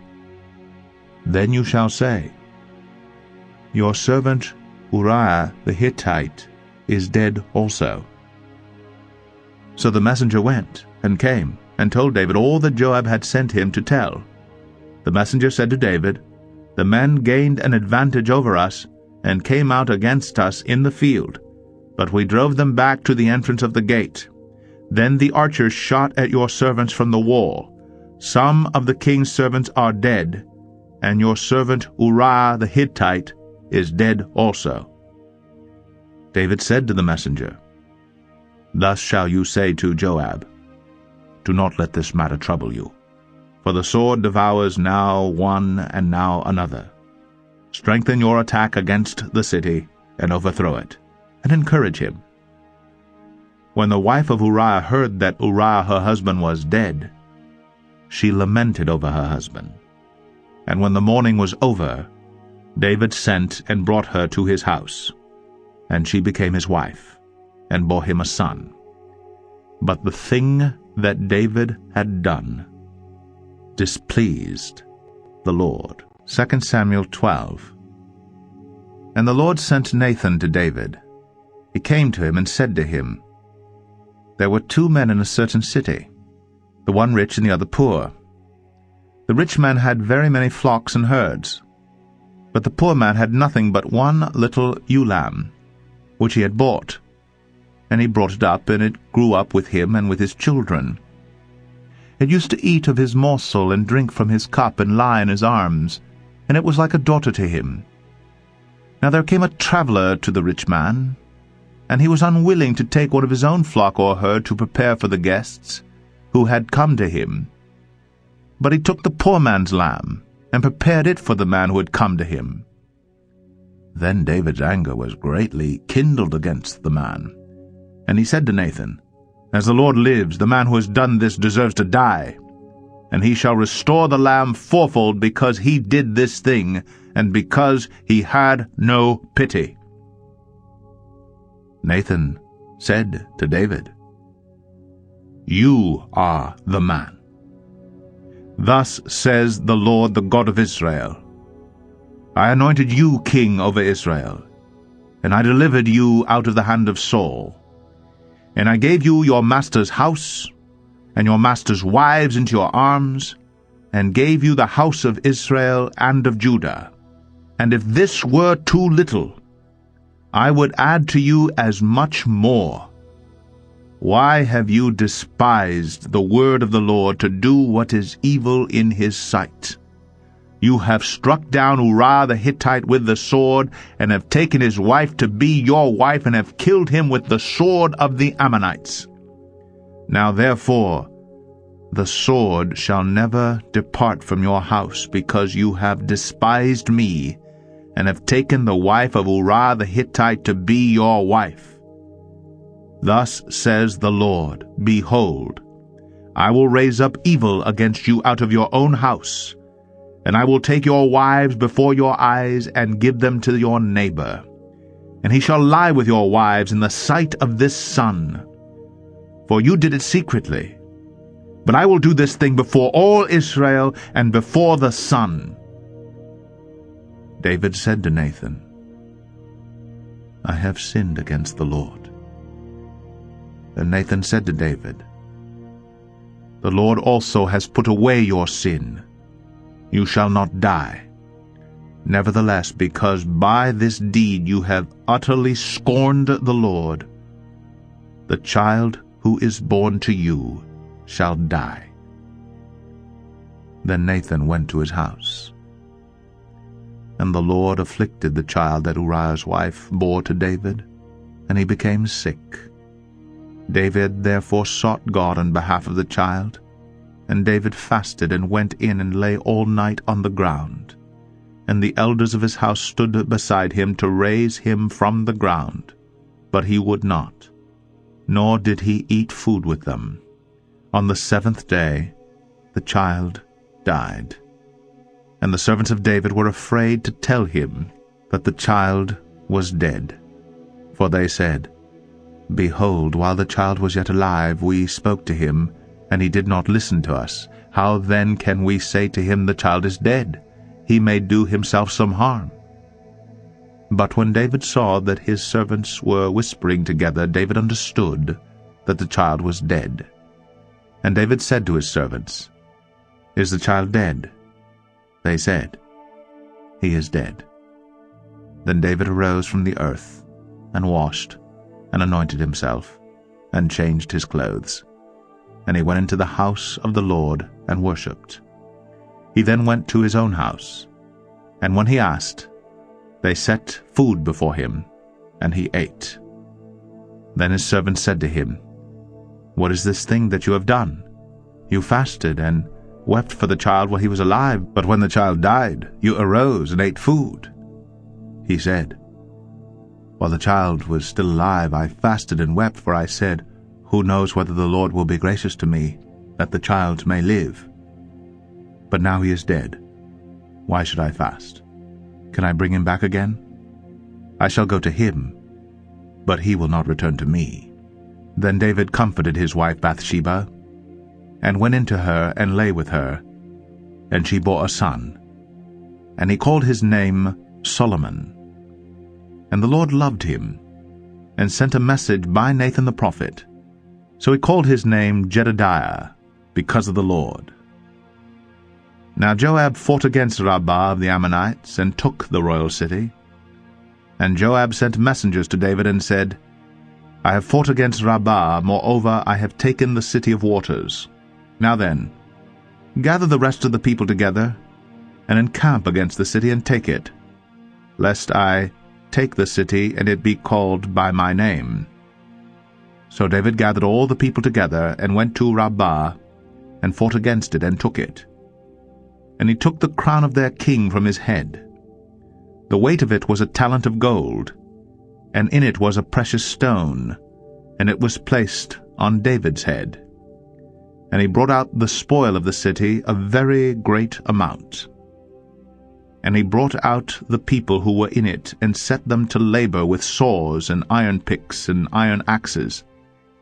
Then you shall say, 'Your servant Uriah the Hittite is dead also.'" So the messenger went and came and told David all that Joab had sent him to tell. The messenger said to David, "The men gained an advantage over us and came out against us in the field, but we drove them back to the entrance of the gate. Then the archers shot at your servants from the wall. Some of the king's servants are dead, and your servant Uriah the Hittite is dead also." David said to the messenger, "Thus shall you say to Joab, 'Do not let this matter trouble you, for the sword devours now one and now another. Strengthen your attack against the city, and overthrow it, and encourage him.'" When the wife of Uriah heard that Uriah her husband was dead, she lamented over her husband. And when the mourning was over, David sent and brought her to his house, and she became his wife, and bore him a son. But the thing that David had done displeased the Lord. 2 Samuel 12. And the Lord sent Nathan to David. He came to him and said to him, "There were 2 men in a certain city. the one rich and the other poor. The rich man had very many flocks and herds, but the poor man had nothing but one little ewe lamb, which he had bought. And he brought it up, and it grew up with him and with his children. It used to eat of his morsel and drink from his cup and lie in his arms, and it was like a daughter to him. Now there came a traveler to the rich man, and he was unwilling to take one of his own flock or herd to prepare for the guests who had come to him. But he took the poor man's lamb, and prepared it for the man who had come to him. Then David's anger was greatly kindled against the man, and he said to Nathan, "As the Lord lives, the man who has done this deserves to die, and he shall restore the lamb fourfold because he did this thing, and because he had no pity." Nathan said to David, "You are the man. Thus says the Lord, the God of Israel, I anointed you king over Israel, and I delivered you out of the hand of Saul. And I gave you your master's house, and your master's wives into your arms, and gave you the house of Israel and of Judah. And if this were too little, I would add to you as much more. Why have you despised the word of the Lord to do what is evil in his sight? You have struck down Uriah the Hittite with the sword, and have taken his wife to be your wife, and have killed him with the sword of the Ammonites. Now therefore, the sword shall never depart from your house, because you have despised me, and have taken the wife of Uriah the Hittite to be your wife. Thus says the Lord, Behold, I will raise up evil against you out of your own house, and I will take your wives before your eyes, and give them to your neighbor. And he shall lie with your wives in the sight of this sun. For you did it secretly. But I will do this thing before all Israel, and before the sun." David said to Nathan, "I have sinned against the Lord." And Nathan said to David, "The Lord also has put away your sin. You shall not die. Nevertheless, because by this deed you have utterly scorned the Lord, the child who is born to you shall die." Then Nathan went to his house. And the Lord afflicted the child that Uriah's wife bore to David, and he became sick. David therefore sought God on behalf of the child, and David fasted and went in and lay all night on the ground. And the elders of his house stood beside him to raise him from the ground, but he would not, nor did he eat food with them. On the 7th day the child died. And the servants of David were afraid to tell him that the child was dead. For they said, "Behold, while the child was yet alive, we spoke to him, and he did not listen to us. How then can we say to him, the child is dead? He may do himself some harm." But when David saw that his servants were whispering together, David understood that the child was dead. And David said to his servants, "Is the child dead?" They said, "He is dead." Then David arose from the earth, and washed, and anointed himself, and changed his clothes. And he went into the house of the Lord, and worshipped. He then went to his own house, and when he asked, they set food before him, and he ate. Then his servants said to him, "What is this thing that you have done? You fasted and wept for the child while he was alive, but when the child died, you arose and ate food." He said, "While the child was still alive, I fasted and wept, for I said, Who knows whether the Lord will be gracious to me, that the child may live? But now he is dead. Why should I fast? Can I bring him back again? I shall go to him, but he will not return to me." Then David comforted his wife Bathsheba, and went into her, and lay with her, and she bore a son, and he called his name Solomon. And the Lord loved him, and sent a message by Nathan the prophet. So he called his name Jedediah, because of the Lord. Now Joab fought against Rabbah of the Ammonites, and took the royal city. And Joab sent messengers to David, and said, I have fought against Rabbah, moreover I have taken the city of waters. Now then, gather the rest of the people together, and encamp against the city, and take it, lest I take the city, and it be called by my name. So David gathered all the people together, and went to Rabbah, and fought against it, and took it. And he took the crown of their king from his head. The weight of it was a talent of gold, and in it was a precious stone, and it was placed on David's head. And he brought out the spoil of the city, a very great amount. And he brought out the people who were in it, and set them to labor with saws and iron picks and iron axes,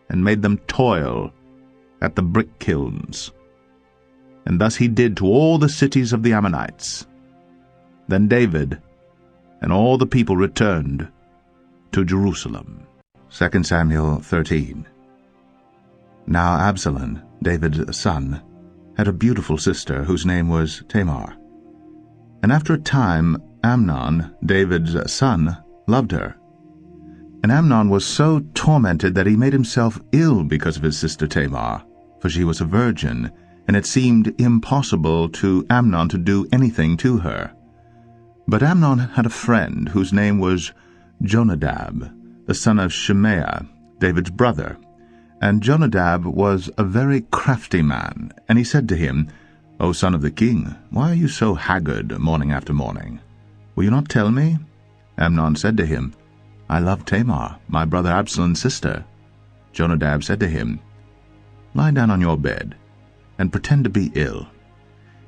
and made them toil at the brick kilns. And thus he did to all the cities of the Ammonites. Then David and all the people returned to Jerusalem. 2 Samuel 13. Now Absalom, David's son, had a beautiful sister whose name was Tamar. And after a time Amnon, David's son, loved her. And Amnon was so tormented that he made himself ill because of his sister Tamar, for she was a virgin, and it seemed impossible to Amnon to do anything to her. But Amnon had a friend whose name was Jonadab, the son of Shimea, David's brother. And Jonadab was a very crafty man, and he said to him, O son of the king, why are you so haggard morning after morning? Will you not tell me? Amnon said to him, I love Tamar, my brother Absalom's sister. Jonadab said to him, Lie down on your bed, and pretend to be ill.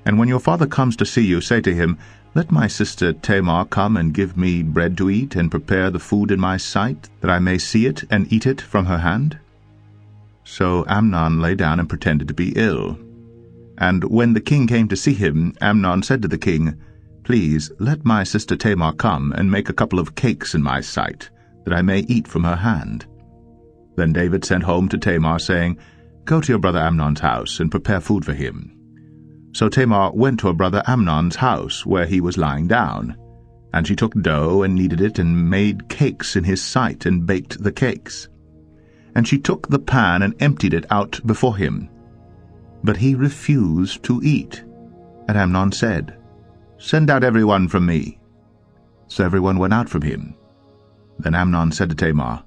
And when your father comes to see you, say to him, Let my sister Tamar come and give me bread to eat, and prepare the food in my sight, that I may see it and eat it from her hand. So Amnon lay down and pretended to be ill. And when the king came to see him, Amnon said to the king, Please let my sister Tamar come and make a couple of cakes in my sight, that I may eat from her hand. Then David sent home to Tamar, saying, Go to your brother Amnon's house, and prepare food for him. So Tamar went to her brother Amnon's house, where he was lying down. And she took dough, and kneaded it, and made cakes in his sight, and baked the cakes. And she took the pan, and emptied it out before him. But he refused to eat. And Amnon said, Send out everyone from me. So everyone went out from him. Then Amnon said to Tamar,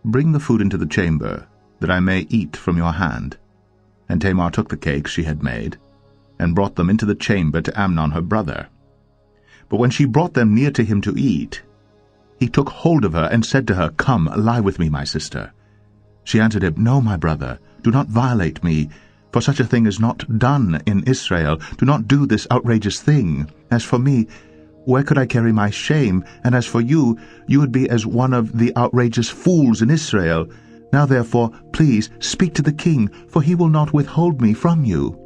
Bring the food into the chamber, that I may eat from your hand. And Tamar took the cakes she had made, and brought them into the chamber to Amnon her brother. But when she brought them near to him to eat, he took hold of her, and said to her, Come, lie with me, my sister. She answered him, No, my brother, do not violate me, for such a thing is not done in Israel. Do not do this outrageous thing. As for me, where could I carry my shame? And as for you, you would be as one of the outrageous fools in Israel. Now therefore, please, speak to the king, for he will not withhold me from you.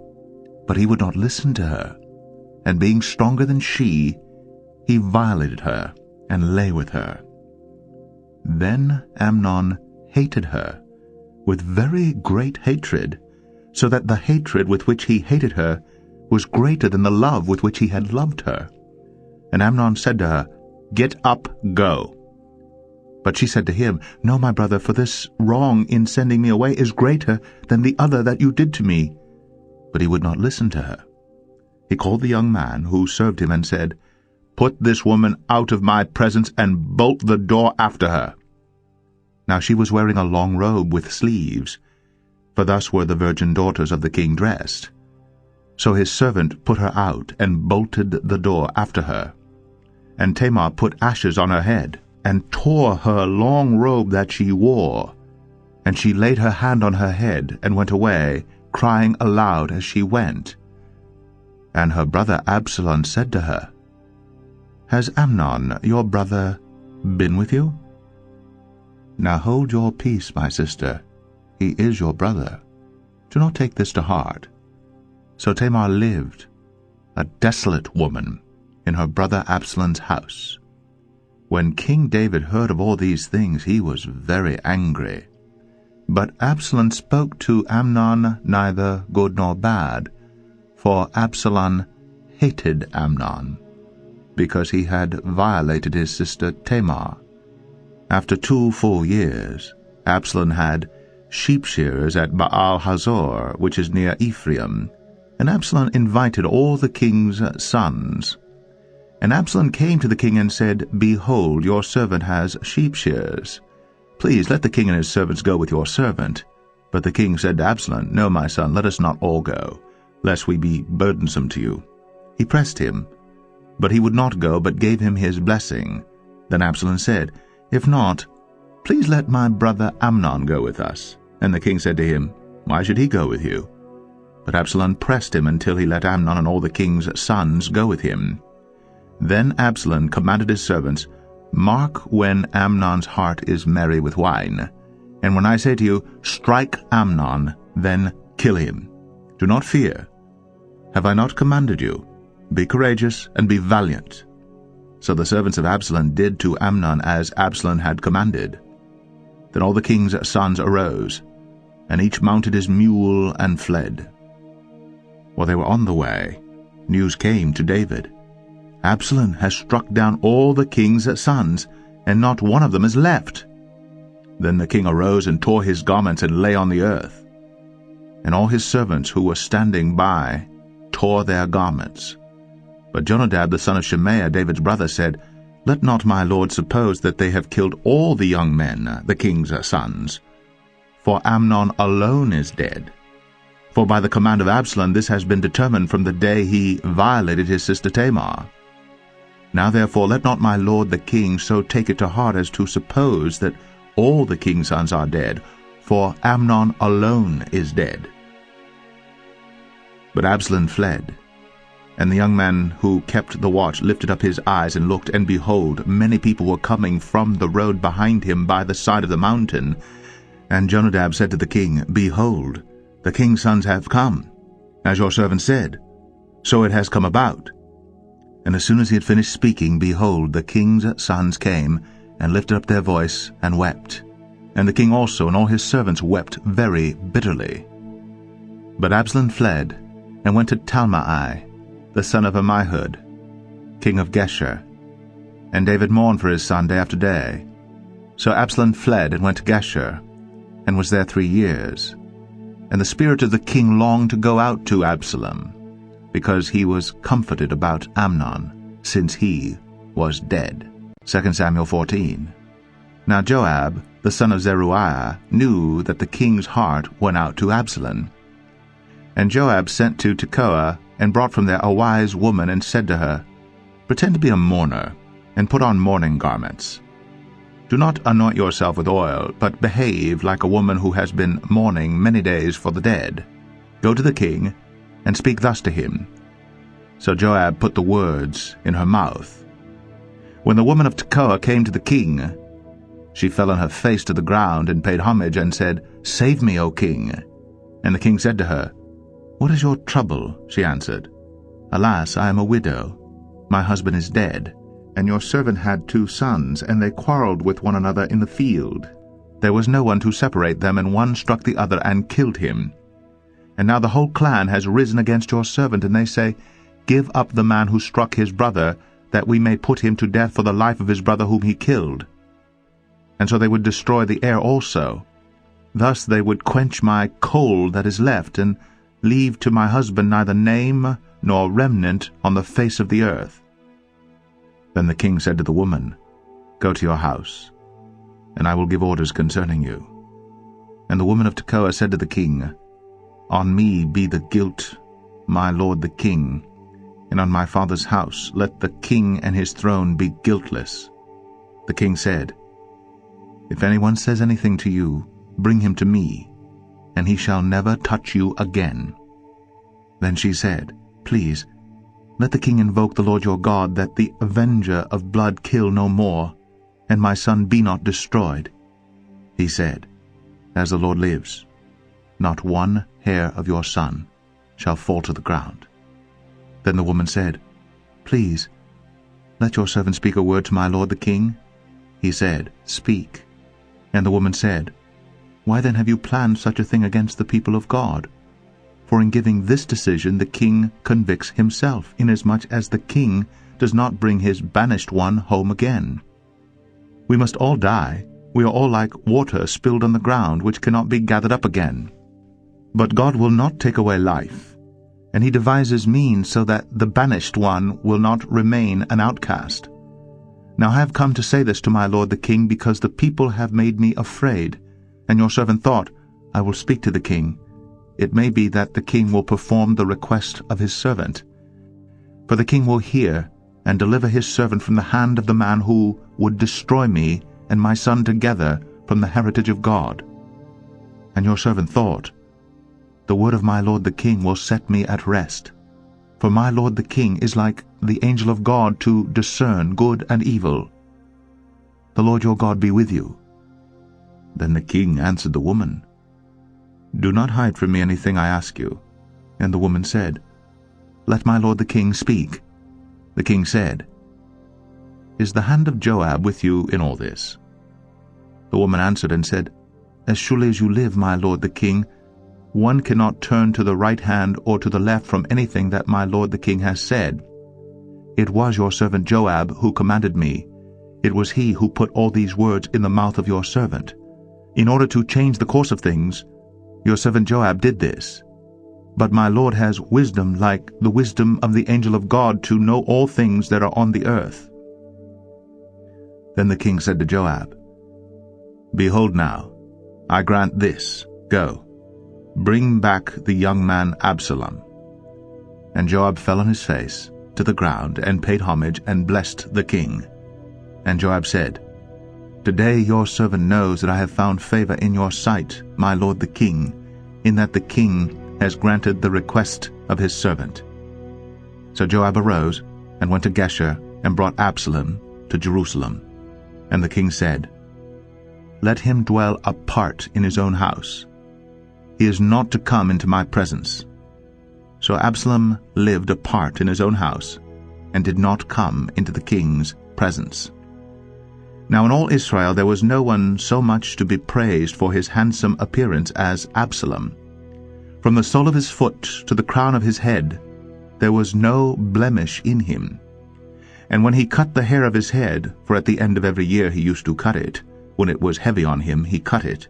But he would not listen to her. And being stronger than she, he violated her, and lay with her. Then Amnon hated her with very great hatred, so that the hatred with which he hated her was greater than the love with which he had loved her. And Amnon said to her, Get up, go. But she said to him, No, my brother, for this wrong in sending me away is greater than the other that you did to me. But he would not listen to her. He called the young man who served him and said, Put this woman out of my presence, and bolt the door after her. Now she was wearing a long robe with sleeves, for thus were the virgin daughters of the king dressed. So his servant put her out, and bolted the door after her. And Tamar put ashes on her head, and tore her long robe that she wore. And she laid her hand on her head, and went away, crying aloud as she went. And her brother Absalom said to her, Has Amnon, your brother, been with you? Now hold your peace, my sister. He is your brother. Do not take this to heart. So Tamar lived, a desolate woman, in her brother Absalom's house. When King David heard of all these things, he was very angry. But Absalom spoke to Amnon neither good nor bad, for Absalom hated Amnon, because he had violated his sister Tamar. After 2 full years, Absalom had sheep shearers at Baal-Hazor, which is near Ephraim, and Absalom invited all the king's sons. And Absalom came to the king and said, Behold, your servant has sheep shearers. Please let the king and his servants go with your servant. But the king said to Absalom, No, my son, let us not all go, lest we be burdensome to you. He pressed him, but he would not go, but gave him his blessing. Then Absalom said, If not, please let my brother Amnon go with us. And the king said to him, Why should he go with you? But Absalom pressed him until he let Amnon and all the king's sons go with him. Then Absalom commanded his servants, Mark when Amnon's heart is merry with wine. And when I say to you, Strike Amnon, then kill him. Do not fear. Have I not commanded you? Be courageous and be valiant. So the servants of Absalom did to Amnon as Absalom had commanded. Then all the king's sons arose, and each mounted his mule and fled. While they were on the way, news came to David, Absalom has struck down all the king's sons, and not one of them is left. Then the king arose and tore his garments and lay on the earth. And all his servants who were standing by tore their garments. But Jonadab the son of Shemaiah, David's brother, said, Let not my lord suppose that they have killed all the young men, the king's sons. For Amnon alone is dead. For by the command of Absalom this has been determined from the day he violated his sister Tamar. Now therefore let not my lord the king so take it to heart as to suppose that all the king's sons are dead, for Amnon alone is dead. But Absalom fled, and the young man who kept the watch lifted up his eyes and looked, and behold, many people were coming from the road behind him by the side of the mountain. And Jonadab said to the king, Behold, the king's sons have come, as your servant said. So it has come about. And as soon as he had finished speaking, behold, the king's sons came, and lifted up their voice, and wept. And the king also and all his servants wept very bitterly. But Absalom fled, and went to Talmai, the son of Ammihud, king of Geshur. And David mourned for his son day after day. So Absalom fled and went to Geshur, and was there 3 years. And the spirit of the king longed to go out to Absalom, because he was comforted about Amnon, since he was dead. 2 Samuel 14. Now Joab, the son of Zeruiah, knew that the king's heart went out to Absalom. And Joab sent to Tekoa, and brought from there a wise woman, and said to her, Pretend to be a mourner, and put on mourning garments. Do not anoint yourself with oil, but behave like a woman who has been mourning many days for the dead. Go to the king, and speak thus to him. So Joab put the words in her mouth. When the woman of Tekoa came to the king, she fell on her face to the ground, and paid homage, and said, Save me, O king. And the king said to her, What is your trouble? She answered, Alas, I am a widow. My husband is dead, and your servant had 2 sons, and they quarreled with one another in the field. There was no one to separate them, and one struck the other and killed him. And now the whole clan has risen against your servant, and they say, Give up the man who struck his brother, that we may put him to death for the life of his brother whom he killed. And so they would destroy the heir also. Thus they would quench my coal that is left, and leave to my husband neither name nor remnant on the face of the earth. Then the king said to the woman, Go to your house, and I will give orders concerning you. And the woman of Tekoa said to the king, On me be the guilt, my lord the king, and on my father's house let the king and his throne be guiltless. The king said, If anyone says anything to you, bring him to me, and he shall never touch you again. Then she said, Please, let the king invoke the Lord your God, that the avenger of blood kill no more, and my son be not destroyed. He said, As the Lord lives, not one hair of your son shall fall to the ground. Then the woman said, Please, let your servant speak a word to my lord the king. He said, Speak. And the woman said, Why then have you planned such a thing against the people of God? For in giving this decision the king convicts himself, inasmuch as the king does not bring his banished one home again. We must all die. We are all like water spilled on the ground, which cannot be gathered up again. But God will not take away life, and he devises means so that the banished one will not remain an outcast. Now I have come to say this to my lord the king, because the people have made me afraid, and your servant thought, I will speak to the king. It may be that the king will perform the request of his servant. For the king will hear, and deliver his servant from the hand of the man who would destroy me and my son together from the heritage of God. And your servant thought, the word of my lord the king will set me at rest. For my lord the king is like the angel of God to discern good and evil. The Lord your God be with you. Then the king answered the woman, Do not hide from me anything I ask you. And the woman said, Let my lord the king speak. The king said, Is the hand of Joab with you in all this? The woman answered and said, As surely as you live, my lord the king, one cannot turn to the right hand or to the left from anything that my lord the king has said. It was your servant Joab who commanded me. It was he who put all these words in the mouth of your servant. In order to change the course of things, your servant Joab did this. But my lord has wisdom like the wisdom of the angel of God to know all things that are on the earth. Then the king said to Joab, Behold now, I grant this, go, bring back the young man Absalom. And Joab fell on his face to the ground and paid homage and blessed the king. And Joab said, Today your servant knows that I have found favor in your sight, my lord the king, in that the king has granted the request of his servant. So Joab arose and went to Geshur and brought Absalom to Jerusalem. And the king said, Let him dwell apart in his own house. He is not to come into my presence. So Absalom lived apart in his own house, and did not come into the king's presence. Now in all Israel there was no one so much to be praised for his handsome appearance as Absalom. From the sole of his foot to the crown of his head there was no blemish in him. And when he cut the hair of his head, for at the end of every year he used to cut it, when it was heavy on him he cut it,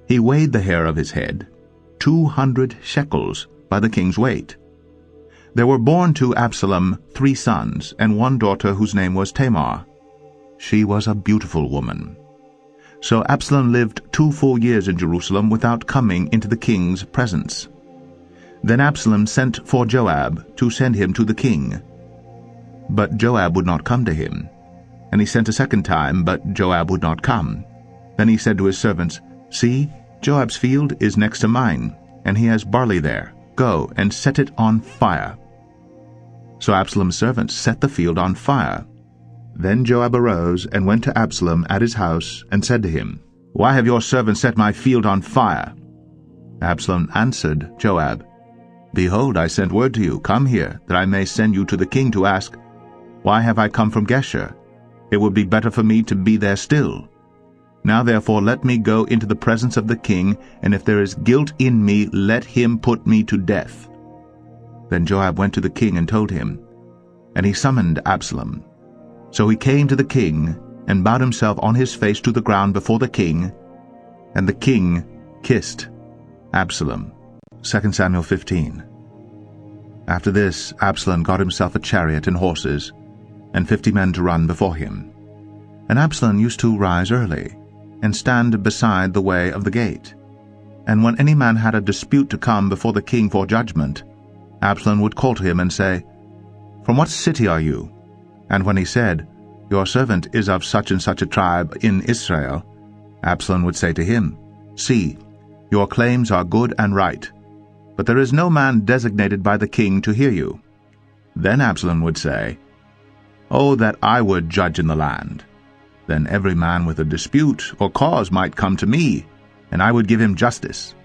he weighed the hair of his head 200 shekels by the king's weight. There were born to Absalom 3 sons, and 1 daughter whose name was Tamar. She was a beautiful woman. So Absalom lived 2 full years in Jerusalem without coming into the king's presence. Then Absalom sent for Joab to send him to the king. But Joab would not come to him. And he sent a second time, but Joab would not come. Then he said to his servants, See, Joab's field is next to mine, and he has barley there. Go and set it on fire. So Absalom's servants set the field on fire. Then Joab arose and went to Absalom at his house, and said to him, Why have your servants set my field on fire? Absalom answered Joab, Behold, I sent word to you, Come here, that I may send you to the king to ask, Why have I come from Geshur? It would be better for me to be there still. Now therefore let me go into the presence of the king, and if there is guilt in me, let him put me to death. Then Joab went to the king and told him, and he summoned Absalom. So he came to the king, and bowed himself on his face to the ground before the king, and the king kissed Absalom. 2 Samuel 15. After this Absalom got himself a chariot and horses, and 50 men to run before him. And Absalom used to rise early, and stand beside the way of the gate. And when any man had a dispute to come before the king for judgment, Absalom would call to him and say, From what city are you? And when he said, Your servant is of such and such a tribe in Israel, Absalom would say to him, See, your claims are good and right, but there is no man designated by the king to hear you. Then Absalom would say, Oh, that I were judge in the land! Then every man with a dispute or cause might come to me, and I would give him justice.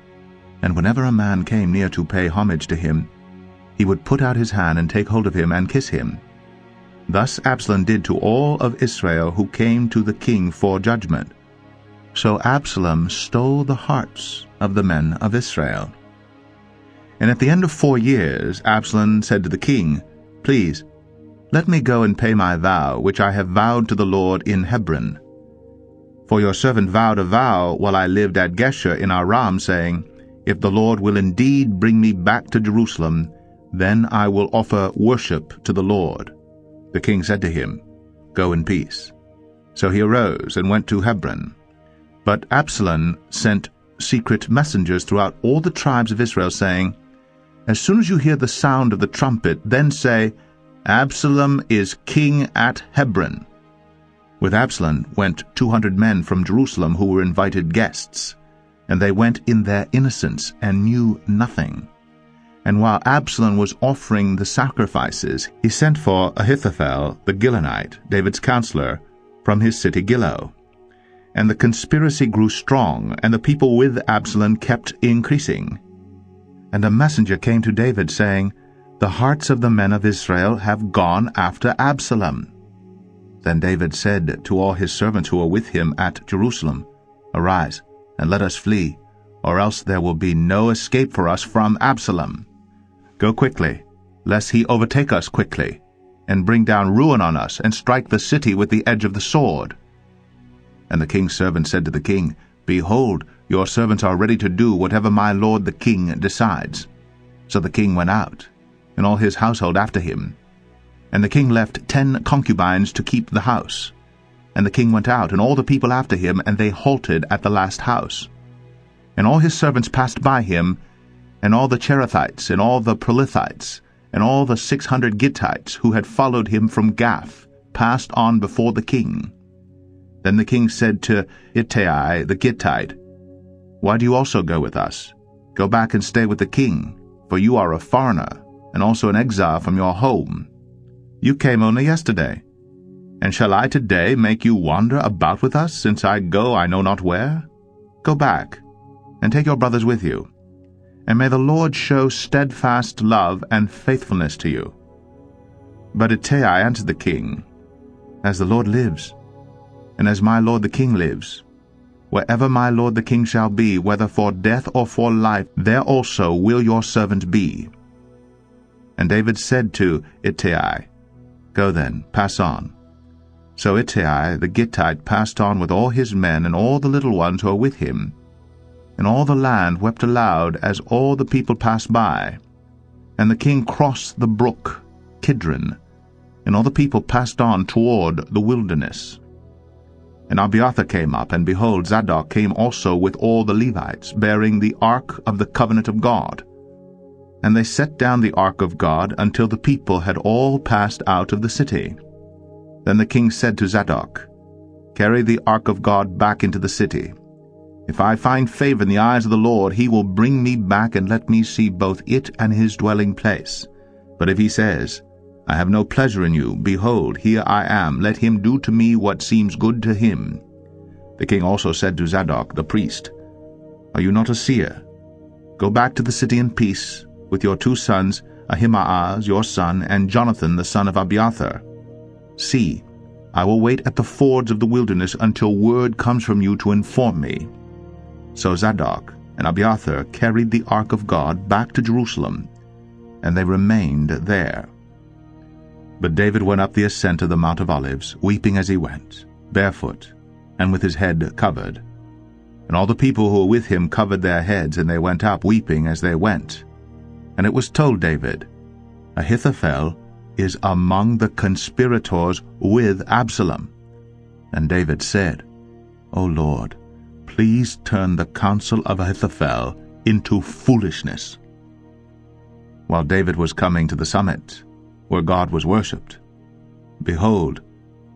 And whenever a man came near to pay homage to him, he would put out his hand and take hold of him and kiss him. Thus Absalom did to all of Israel who came to the king for judgment. So Absalom stole the hearts of the men of Israel. And at the end of 4 years Absalom said to the king, Please, let me go and pay my vow, which I have vowed to the Lord in Hebron. For your servant vowed a vow while I lived at Geshur in Aram, saying, If the Lord will indeed bring me back to Jerusalem, then I will offer worship to the Lord. The king said to him, Go in peace. So he arose and went to Hebron. But Absalom sent secret messengers throughout all the tribes of Israel, saying, As soon as you hear the sound of the trumpet, then say, Absalom is king at Hebron. With Absalom went 200 men from Jerusalem who were invited guests, and they went in their innocence and knew nothing. And while Absalom was offering the sacrifices, he sent for Ahithophel the Gilonite, David's counselor, from his city Gilo. And the conspiracy grew strong, and the people with Absalom kept increasing. And a messenger came to David, saying, The hearts of the men of Israel have gone after Absalom. Then David said to all his servants who were with him at Jerusalem, Arise, and let us flee, or else there will be no escape for us from Absalom. Go quickly, lest he overtake us quickly, and bring down ruin on us, and strike the city with the edge of the sword. And the king's servant said to the king, Behold, your servants are ready to do whatever my lord the king decides. So the king went out, and all his household after him. And the king left 10 concubines to keep the house. And the king went out, and all the people after him, and they halted at the last house. And all his servants passed by him, and all the Cherethites, and all the Pelethites, and all the 600 Gittites who had followed him from Gath, passed on before the king. Then the king said to Ittai the Gittite, Why do you also go with us? Go back and stay with the king, for you are a foreigner, and also an exile from your home. You came only yesterday. And shall I today make you wander about with us, since I go I know not where? Go back, and take your brothers with you. And may the Lord show steadfast love and faithfulness to you. But Ittai answered the king, As the Lord lives, and as my lord the king lives, wherever my lord the king shall be, whether for death or for life, there also will your servant be. And David said to Ittai, Go then, pass on. So Ittai the Gittite passed on with all his men and all the little ones who were with him. And all the land wept aloud as all the people passed by. And the king crossed the brook Kidron, and all the people passed on toward the wilderness. And Abiathar came up, and behold, Zadok came also with all the Levites, bearing the ark of the covenant of God. And they set down the ark of God until the people had all passed out of the city. Then the king said to Zadok, Carry the ark of God back into the city. If I find favor in the eyes of the Lord, he will bring me back and let me see both it and his dwelling place. But if he says, I have no pleasure in you, behold, here I am, let him do to me what seems good to him. The king also said to Zadok the priest, Are you not a seer? Go back to the city in peace, with your 2 sons, Ahimaaz your son, and Jonathan the son of Abiathar. See, I will wait at the fords of the wilderness until word comes from you to inform me. So Zadok and Abiathar carried the ark of God back to Jerusalem, and they remained there. But David went up the ascent of the Mount of Olives, weeping as he went, barefoot, and with his head covered. And all the people who were with him covered their heads, and they went up weeping as they went. And it was told David, Ahithophel is among the conspirators with Absalom. And David said, O Lord, please turn the counsel of Ahithophel into foolishness. While David was coming to the summit, where God was worshipped, behold,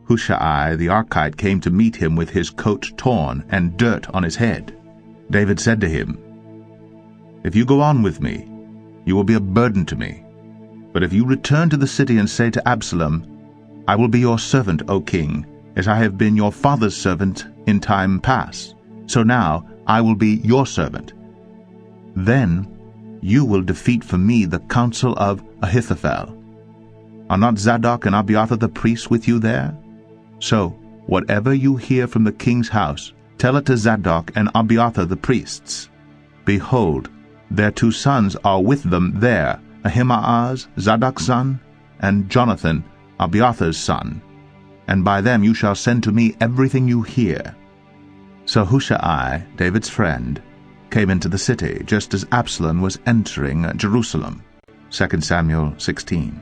Hushai the Archite came to meet him with his coat torn and dirt on his head. David said to him, If you go on with me, you will be a burden to me. But if you return to the city and say to Absalom, I will be your servant, O king, as I have been your father's servant in time past, so now I will be your servant. Then you will defeat for me the counsel of Ahithophel. Are not Zadok and Abiathar the priests with you there? So whatever you hear from the king's house, Tell it to Zadok and Abiathar the priests. Behold, their 2 sons are with them there, Ahimaaz, Zadok's son, and Jonathan, Abiathar's son. And by them you shall send to me everything you hear." So Hushai, David's friend, came into the city, just as Absalom was entering Jerusalem. 2 Samuel 16.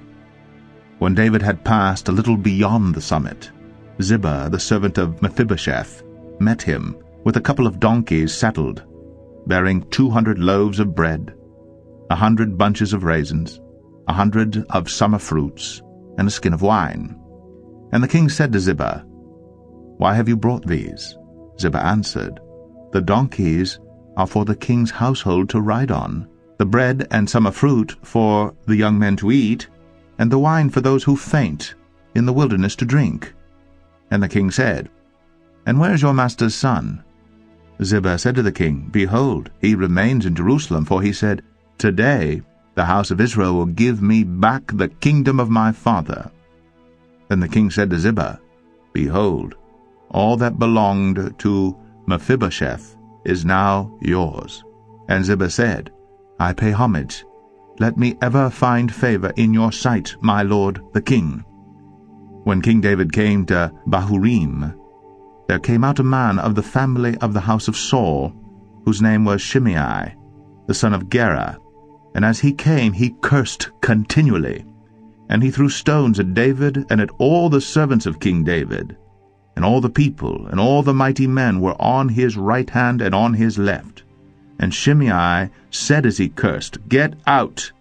When David had passed a little beyond the summit, Ziba, the servant of Mephibosheth, met him with a couple of donkeys saddled, bearing 200 loaves of bread, 100 bunches of raisins, 100 of summer fruits, and a skin of wine. And the king said to Ziba, "Why have you brought these?" Ziba answered, "The donkeys are for the king's household to ride on, the bread and summer fruit for the young men to eat, and the wine for those who faint in the wilderness to drink." And the king said, "And where is your master's son?" Ziba said to the king, "Behold, he remains in Jerusalem, for he said, 'Today the house of Israel will give me back the kingdom of my father.'" Then the king said to Ziba, "Behold, all that belonged to Mephibosheth is now yours." And Ziba said, "I pay homage. Let me ever find favor in your sight, my lord the king." When King David came to Bahurim, there came out a man of the family of the house of Saul, whose name was Shimei, the son of Gera. And as he came, he cursed continually. And he threw stones at David and at all the servants of King David. And all the people and all the mighty men were on his right hand and on his left. And Shimei said as he cursed, "Get out!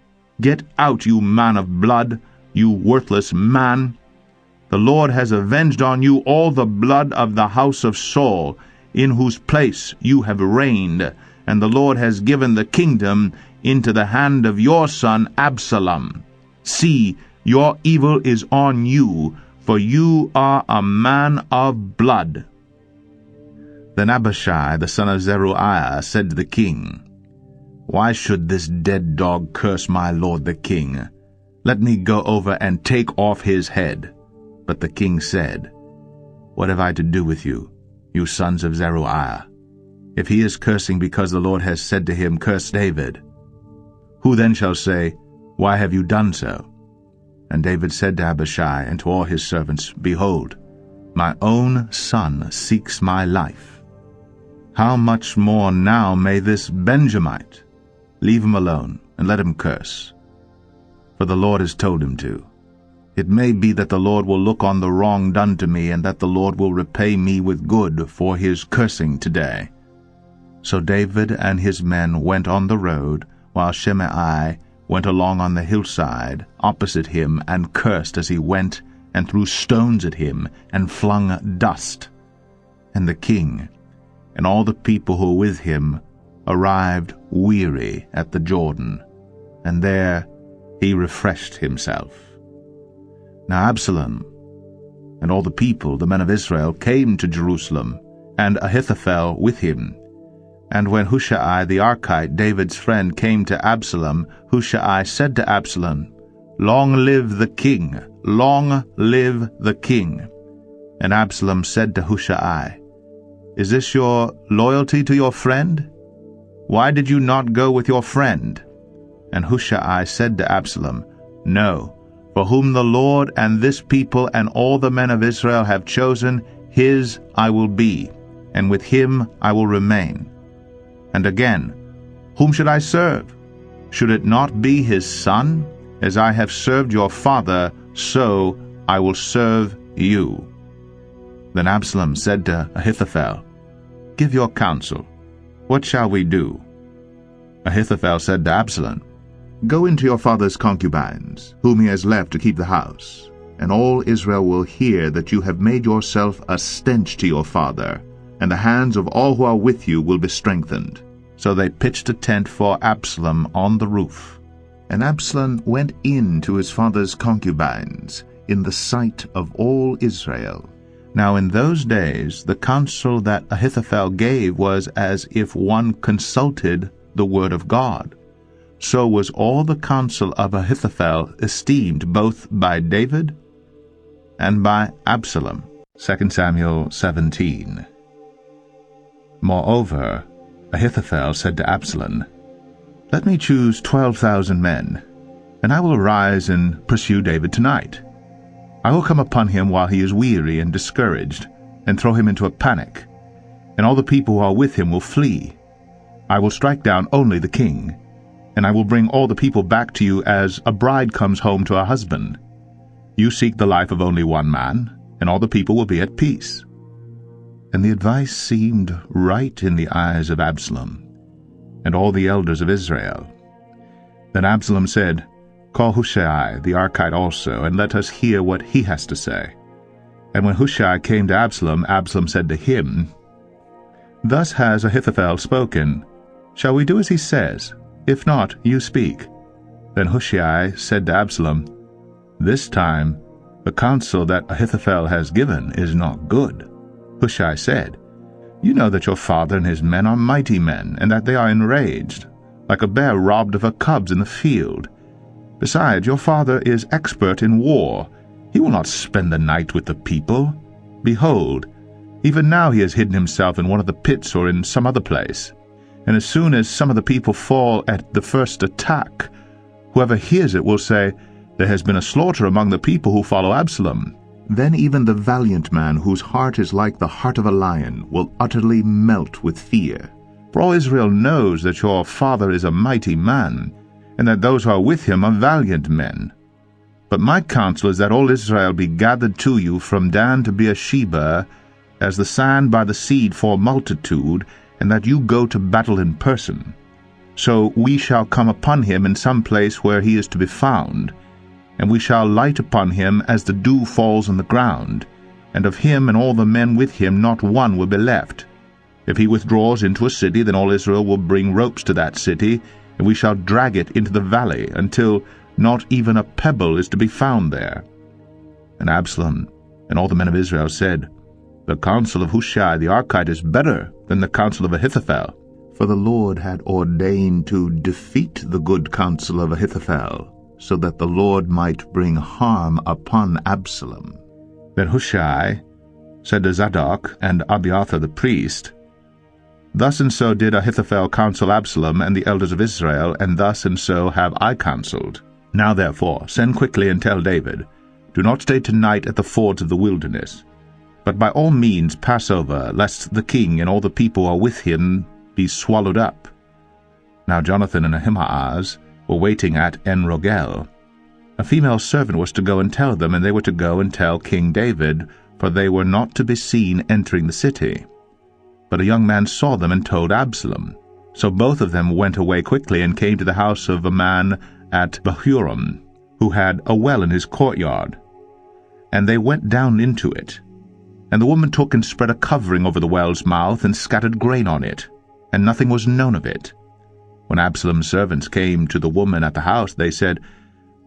Get out, you man of blood, you worthless man! The Lord has avenged on you all the blood of the house of Saul, in whose place you have reigned, and the Lord has given the kingdom into the hand of your son Absalom. See, your evil is on you, for you are a man of blood." Then Abishai the son of Zeruiah said to the king, "Why should this dead dog curse my lord the king? Let me go over and take off his head." But the king said, "What have I to do with you, you sons of Zeruiah? If he is cursing because the Lord has said to him, 'Curse David,' who then shall say, 'Why have you done so?'" And David said to Abishai and to all his servants, "Behold, my own son seeks my life. How much more now may this Benjamite? Leave him alone, and let him curse. For the Lord has told him to. It may be that the Lord will look on the wrong done to me, and that the Lord will repay me with good for his cursing today." So David and his men went on the road, while Shimei went along on the hillside opposite him, and cursed as he went, and threw stones at him, and flung dust. And the king and all the people who were with him arrived weary at the Jordan, and there he refreshed himself. Now Absalom and all the people, the men of Israel, came to Jerusalem, and Ahithophel with him. And when Hushai the Archite, David's friend, came to Absalom, Hushai said to Absalom, "Long live the king! Long live the king!" And Absalom said to Hushai, "Is this your loyalty to your friend? Why did you not go with your friend?" And Hushai said to Absalom, "No, for whom the Lord and this people and all the men of Israel have chosen, his I will be, and with him I will remain. And again, whom should I serve? Should it not be his son? As I have served your father, so I will serve you." Then Absalom said to Ahithophel, "Give your counsel. What shall we do?" Ahithophel said to Absalom, "Go into your father's concubines, whom he has left to keep the house, and all Israel will hear that you have made yourself a stench to your father, and the hands of all who are with you will be strengthened." So they pitched a tent for Absalom on the roof. And Absalom went in to his father's concubines, in the sight of all Israel. Now in those days the counsel that Ahithophel gave was as if one consulted the word of God. So was all the counsel of Ahithophel esteemed both by David and by Absalom. 2 Samuel 17. Moreover, Ahithophel said to Absalom, "Let me choose 12,000 men, and I will arise and pursue David tonight. I will come upon him while he is weary and discouraged, and throw him into a panic, and all the people who are with him will flee. I will strike down only the king, and I will bring all the people back to you as a bride comes home to her husband. You seek the life of only one man, and all the people will be at peace." And the advice seemed right in the eyes of Absalom and all the elders of Israel. Then Absalom said, "Call Hushai the Archite also, and let us hear what he has to say." And when Hushai came to Absalom, Absalom said to him, "Thus has Ahithophel spoken. Shall we do as he says? If not, you speak." Then Hushai said to Absalom, "This time the counsel that Ahithophel has given is not good." Hushai said, "You know that your father and his men are mighty men, and that they are enraged, like a bear robbed of her cubs in the field. Besides, your father is expert in war. He will not spend the night with the people. Behold, even now he has hidden himself in one of the pits or in some other place. And as soon as some of the people fall at the first attack, whoever hears it will say, 'There has been a slaughter among the people who follow Absalom.' Then even the valiant man, whose heart is like the heart of a lion, will utterly melt with fear. For all Israel knows that your father is a mighty man, and that those who are with him are valiant men. But my counsel is that all Israel be gathered to you from Dan to Beersheba, as the sand by the sea for multitude, and that you go to battle in person. So we shall come upon him in some place where he is to be found, and we shall light upon him as the dew falls on the ground, and of him and all the men with him not one will be left. If he withdraws into a city, then all Israel will bring ropes to that city, and we shall drag it into the valley, until not even a pebble is to be found there." And Absalom and all the men of Israel said, "The counsel of Hushai the Archite is better than the counsel of Ahithophel." For the Lord had ordained to defeat the good counsel of Ahithophel, so that the Lord might bring harm upon Absalom. Then Hushai said to Zadok and Abiathar the priest, "Thus and so did Ahithophel counsel Absalom and the elders of Israel, and thus and so have I counseled. Now therefore send quickly and tell David, Do not stay tonight at the fords of the wilderness, but by all means pass over, lest the king and all the people who are with him be swallowed up." Now Jonathan and Ahimaaz were waiting at En-Rogel. A female servant was to go and tell them, and they were to go and tell King David, for they were not to be seen entering the city. But a young man saw them and told Absalom. So both of them went away quickly and came to the house of a man at Bahurim, who had a well in his courtyard. And they went down into it. And the woman took and spread a covering over the well's mouth and scattered grain on it, and nothing was known of it. When Absalom's servants came to the woman at the house, they said,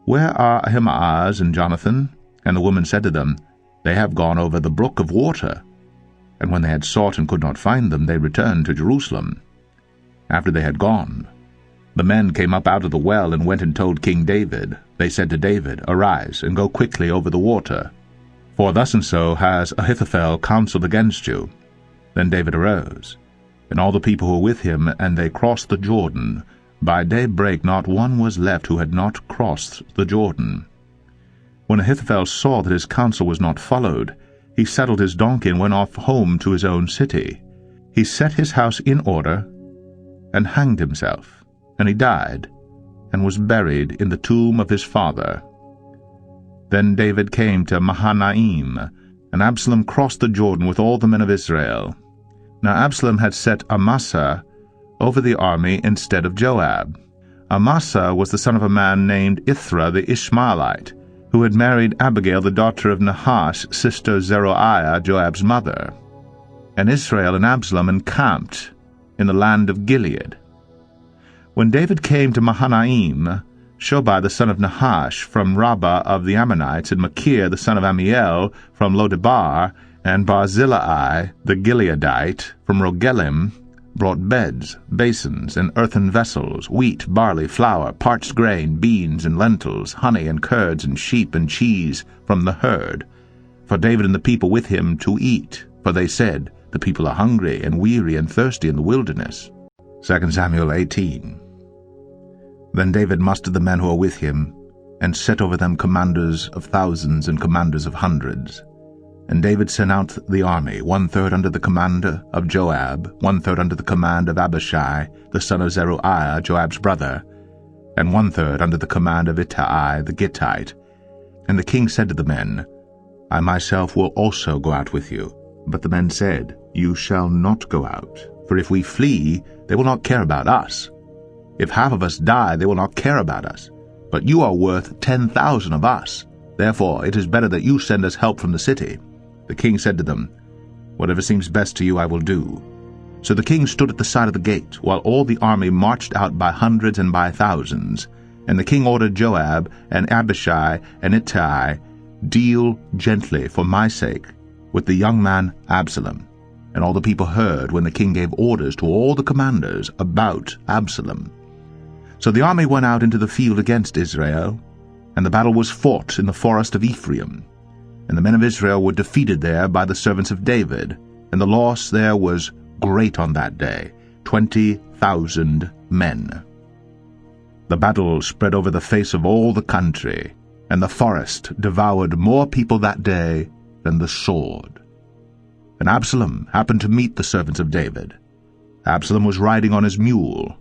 "Where are Ahimaaz and Jonathan?" And the woman said to them, "They have gone over the brook of water." And when they had sought and could not find them, they returned to Jerusalem. After they had gone, the men came up out of the well and went and told King David. They said to David, "Arise, and go quickly over the water, for thus and so has Ahithophel counseled against you." Then David arose, and all the people who were with him, and they crossed the Jordan. By daybreak not one was left who had not crossed the Jordan. When Ahithophel saw that his counsel was not followed, he saddled his donkey and went off home to his own city. He set his house in order and hanged himself, and he died, and was buried in the tomb of his father. Then David came to Mahanaim, and Absalom crossed the Jordan with all the men of Israel. Now Absalom had set Amasa over the army instead of Joab. Amasa was the son of a man named Ithra the Ishmaelite, who had married Abigail the daughter of Nahash, sister Zeruiah, Joab's mother. And Israel and Absalom encamped in the land of Gilead. When David came to Mahanaim, Shobai the son of Nahash from Rabbah of the Ammonites, and Machir the son of Ammiel from Lodebar, and Barzillai the Gileadite from Rogelim, brought beds, basins, and earthen vessels, wheat, barley, flour, parched grain, beans, and lentils, honey, and curds, and sheep, and cheese from the herd, for David and the people with him to eat. For they said, The people are hungry and weary and thirsty in the wilderness. 2 Samuel 18. Then David mustered the men who were with him, and set over them commanders of thousands and commanders of hundreds. And David sent out the army, 1/3 under the command of Joab, 1/3 under the command of Abishai, the son of Zeruiah, Joab's brother, and 1/3 under the command of Ittai the Gittite. And the king said to the men, I myself will also go out with you. But the men said, You shall not go out, for if we flee, they will not care about us. If half of us die, they will not care about us. But you are worth 10,000 of us. Therefore it is better that you send us help from the city. The king said to them, Whatever seems best to you I will do. So the king stood at the side of the gate, while all the army marched out by hundreds and by thousands. And the king ordered Joab and Abishai and Ittai, Deal gently for my sake with the young man Absalom. And all the people heard when the king gave orders to all the commanders about Absalom. So the army went out into the field against Israel, and the battle was fought in the forest of Ephraim. And the men of Israel were defeated there by the servants of David, and the loss there was great on that day, 20,000 men. The battle spread over the face of all the country, and the forest devoured more people that day than the sword. And Absalom happened to meet the servants of David. Absalom was riding on his mule,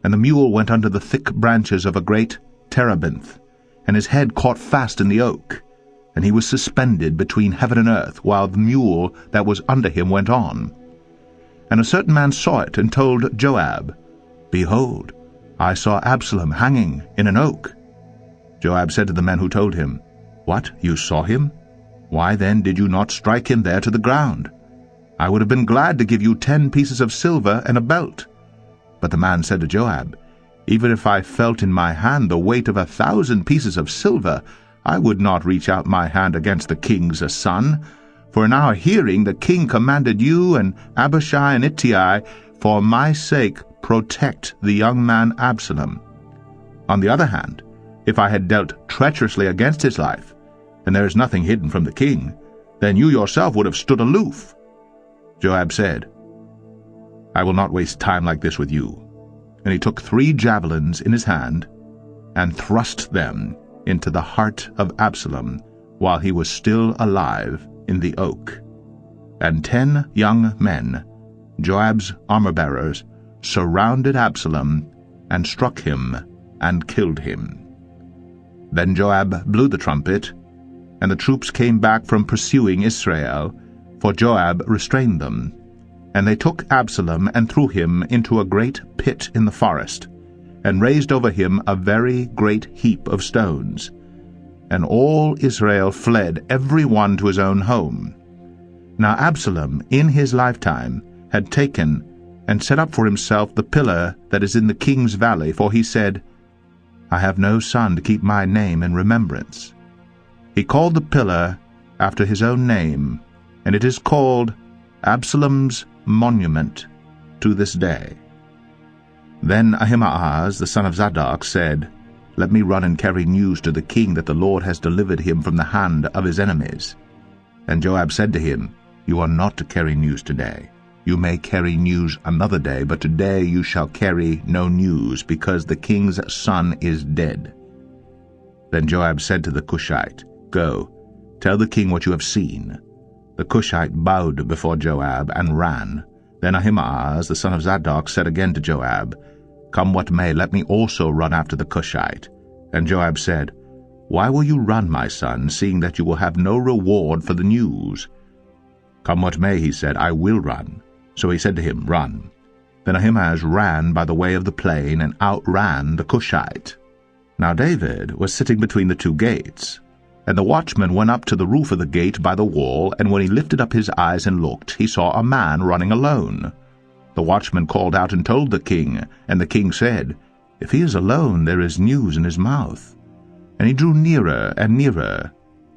and the mule went under the thick branches of a great terebinth, and his head caught fast in the oak, and he was suspended between heaven and earth, while the mule that was under him went on. And a certain man saw it, and told Joab, Behold, I saw Absalom hanging in an oak. Joab said to the men who told him, What, you saw him? Why then did you not strike him there to the ground? I would have been glad to give you 10 pieces of silver and a belt. But the man said to Joab, Even if I felt in my hand the weight of 1,000 pieces of silver, I would not reach out my hand against the king's son. For in our hearing the king commanded you and Abishai and Ittai, For my sake protect the young man Absalom. On the other hand, if I had dealt treacherously against his life, and there is nothing hidden from the king, then you yourself would have stood aloof. Joab said, I will not waste time like this with you. And he took 3 javelins in his hand, and thrust them into the heart of Absalom, while he was still alive in the oak. And 10 young men, Joab's armor-bearers, surrounded Absalom, and struck him, and killed him. Then Joab blew the trumpet, and the troops came back from pursuing Israel, for Joab restrained them. And they took Absalom and threw him into a great pit in the forest, and raised over him a very great heap of stones. And all Israel fled every one to his own home. Now Absalom in his lifetime had taken and set up for himself the pillar that is in the king's valley, for he said, I have no son to keep my name in remembrance. He called the pillar after his own name, and it is called Absalom's monument to this day. Then Ahimaaz the son of Zadok said, Let me run and carry news to the king that the Lord has delivered him from the hand of his enemies. And Joab said to him, You are not to carry news today. You may carry news another day, but today you shall carry no news, because the king's son is dead. Then Joab said to the Cushite, Go, tell the king what you have seen. The Cushite bowed before Joab and ran. Then Ahimaaz the son of Zadok said again to Joab, Come what may, let me also run after the Cushite. And Joab said, Why will you run, my son, seeing that you will have no reward for the news? Come what may, he said, I will run. So he said to him, Run. Then Ahimaaz ran by the way of the plain, and outran the Cushite. Now David was sitting between the 2 gates. And the watchman went up to the roof of the gate by the wall, and when he lifted up his eyes and looked, he saw a man running alone. The watchman called out and told the king, and the king said, If he is alone, there is news in his mouth. And he drew nearer and nearer.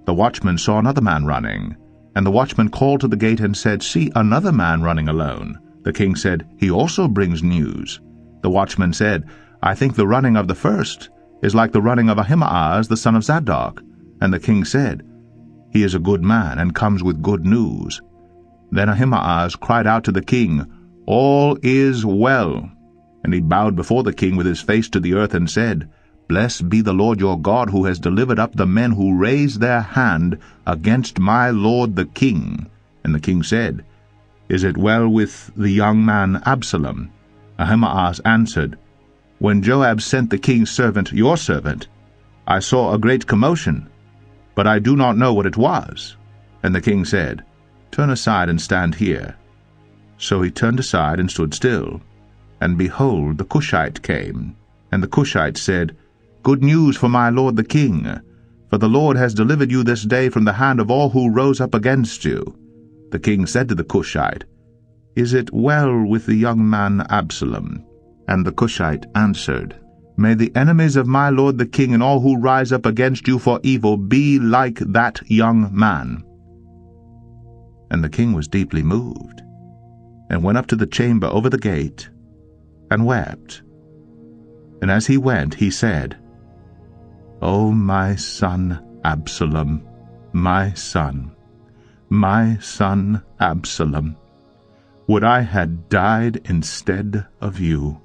The watchman saw another man running, and the watchman called to the gate and said, See, another man running alone. The king said, He also brings news. The watchman said, I think the running of the first is like the running of Ahimaaz the son of Zadok. And the king said, He is a good man, and comes with good news. Then Ahimaaz cried out to the king, "All is well." And he bowed before the king with his face to the earth and said, "Blessed be the Lord your God, who has delivered up the men who raised their hand against my lord the king." And the king said, "Is it well with the young man Absalom?" Ahimaaz answered, "When Joab sent the king's servant, your servant, I saw a great commotion, but I do not know what it was." And the king said, "Turn aside and stand here." So he turned aside and stood still. And behold, the Cushite came. And the Cushite said, "Good news for my lord the king, for the Lord has delivered you this day from the hand of all who rose up against you." The king said to the Cushite, "Is it well with the young man Absalom?" And the Cushite answered, "May the enemies of my lord the king and all who rise up against you for evil be like that young man." And the king was deeply moved, and went up to the chamber over the gate, and wept. And as he went, he said, "O my son Absalom, my son Absalom, would I had died instead of you,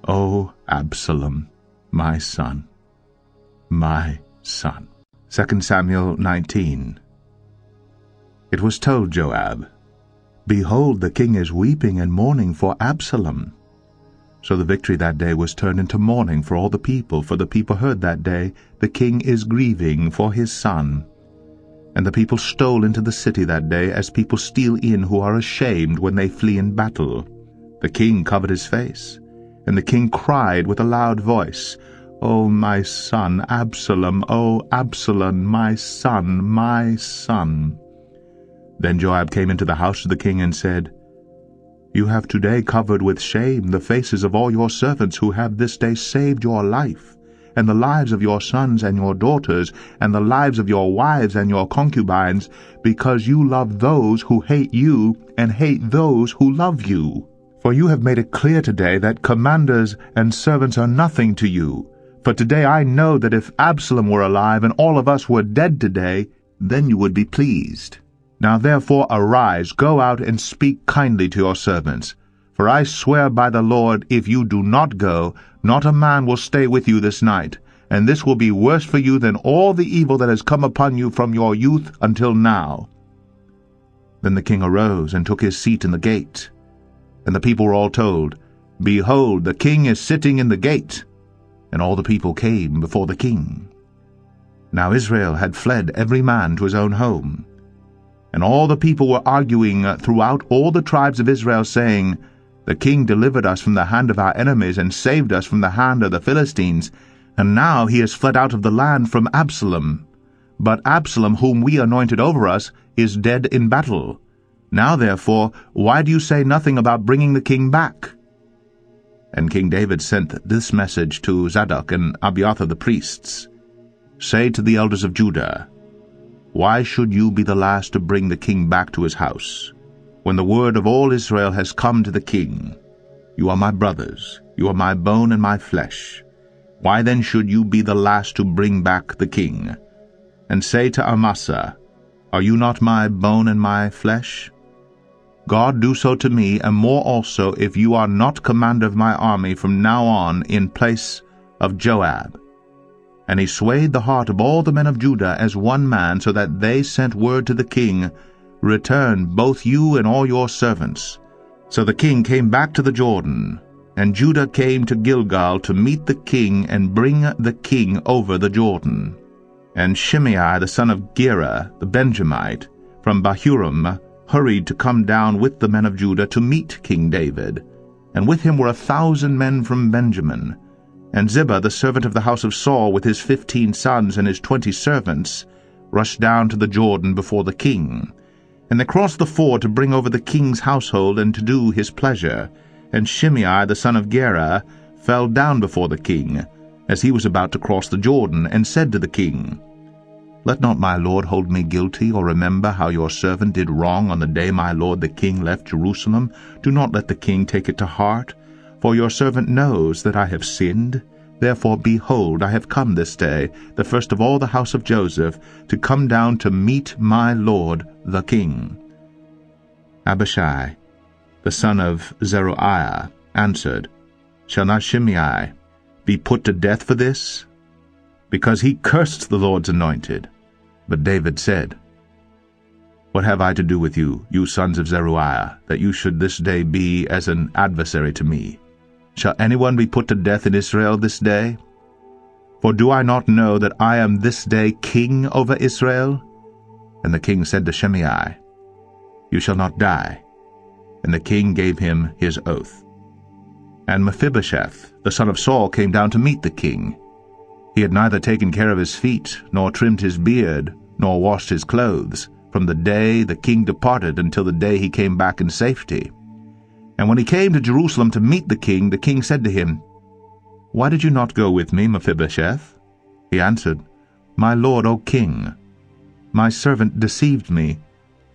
O Absalom, my son, my son." 2 Samuel 19. It was told Joab, "Behold, the king is weeping and mourning for Absalom." So the victory that day was turned into mourning for all the people, for the people heard that day, "The king is grieving for his son." And the people stole into the city that day, as people steal in who are ashamed when they flee in battle. The king covered his face, and the king cried with a loud voice, "O my son Absalom, O Absalom, my son, my son." Then Joab came into the house of the king and said, "You have today covered with shame the faces of all your servants who have this day saved your life, and the lives of your sons and your daughters, and the lives of your wives and your concubines, because you love those who hate you, and hate those who love you. For you have made it clear today that commanders and servants are nothing to you. For today I know that if Absalom were alive and all of us were dead today, then you would be pleased. Now therefore arise, go out and speak kindly to your servants. For I swear by the Lord, if you do not go, not a man will stay with you this night, and this will be worse for you than all the evil that has come upon you from your youth until now." Then the king arose and took his seat in the gate. And the people were all told, "Behold, the king is sitting in the gate." And all the people came before the king. Now Israel had fled every man to his own home. And all the people were arguing throughout all the tribes of Israel, saying, "The king delivered us from the hand of our enemies, and saved us from the hand of the Philistines, and now he has fled out of the land from Absalom. But Absalom, whom we anointed over us, is dead in battle. Now therefore, why do you say nothing about bringing the king back?" And King David sent this message to Zadok and Abiathar the priests, "Say to the elders of Judah, why should you be the last to bring the king back to his house, when the word of all Israel has come to the king? You are my brothers, you are my bone and my flesh. Why then should you be the last to bring back the king? And say to Amasa, Are you not my bone and my flesh? God do so to me, and more also, if you are not commander of my army from now on in place of Joab." And he swayed the heart of all the men of Judah as one man, so that they sent word to the king, "Return, both you and all your servants." So the king came back to the Jordan, and Judah came to Gilgal to meet the king and bring the king over the Jordan. And Shimei the son of Gera, the Benjamite, from Bahurim, hurried to come down with the men of Judah to meet King David. And with him were 1,000 men from Benjamin. And Ziba, the servant of the house of Saul, with his 15 sons and his 20 servants, rushed down to the Jordan before the king. And they crossed the ford to bring over the king's household and to do his pleasure. And Shimei the son of Gera fell down before the king, as he was about to cross the Jordan, and said to the king, "Let not my lord hold me guilty, or remember how your servant did wrong on the day my lord the king left Jerusalem. Do not let the king take it to heart. For your servant knows that I have sinned. Therefore, behold, I have come this day, the first of all the house of Joseph, to come down to meet my lord the king." Abishai, the son of Zeruiah, answered, Shall not Shimei be put to death for this? Because he cursed the Lord's anointed. But David said, What have I to do with you, you sons of Zeruiah, that you should this day be as an adversary to me? Shall anyone be put to death in Israel this day? For do I not know that I am this day king over Israel? And the king said to Shimei, You shall not die. And the king gave him his oath. And Mephibosheth, the son of Saul, came down to meet the king. He had neither taken care of his feet, nor trimmed his beard, nor washed his clothes, from the day the king departed until the day he came back in safety. And when he came to Jerusalem to meet the king said to him, Why did you not go with me, Mephibosheth? He answered, My lord, O king, my servant deceived me.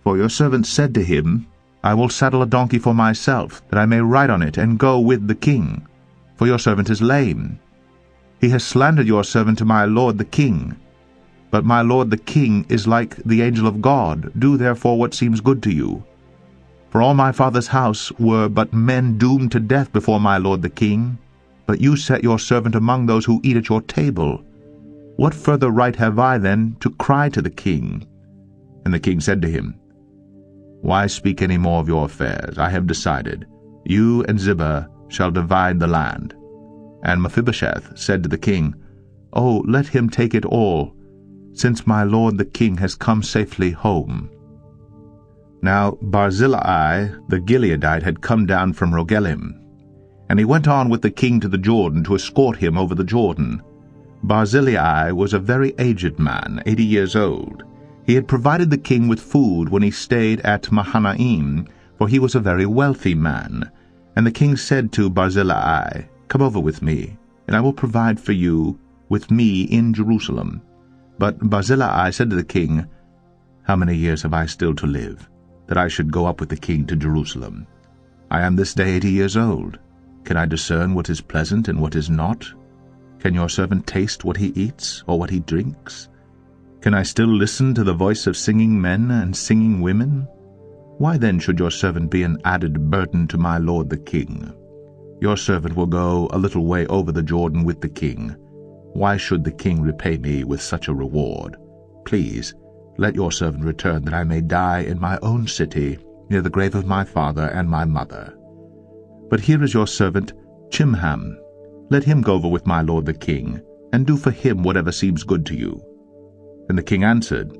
For your servant said to him, I will saddle a donkey for myself, that I may ride on it and go with the king. For your servant is lame. He has slandered your servant to my lord the king. But my lord the king is like the angel of God. Do therefore what seems good to you. For all my father's house were but men doomed to death before my lord the king. But you set your servant among those who eat at your table. What further right have I, then, to cry to the king? And the king said to him, Why speak any more of your affairs? I have decided. You and Ziba shall divide the land. And Mephibosheth said to the king, Oh, let him take it all, since my lord the king has come safely home. Now Barzillai the Gileadite had come down from Rogelim, and he went on with the king to the Jordan to escort him over the Jordan. Barzillai was a very aged man, 80 years old. He had provided the king with food when he stayed at Mahanaim, for he was a very wealthy man. And the king said to Barzillai, Come over with me, and I will provide for you with me in Jerusalem. But Barzillai said to the king, How many years have I still to live, that I should go up with the king to Jerusalem? I am this day 80 years old. Can I discern what is pleasant and what is not? Can your servant taste what he eats, or what he drinks? Can I still listen to the voice of singing men and singing women? Why then should your servant be an added burden to my lord the king? Your servant will go a little way over the Jordan with the king. Why should the king repay me with such a reward? Please, let your servant return, that I may die in my own city, near the grave of my father and my mother. But here is your servant Chimham. Let him go over with my lord the king, and do for him whatever seems good to you. And the king answered,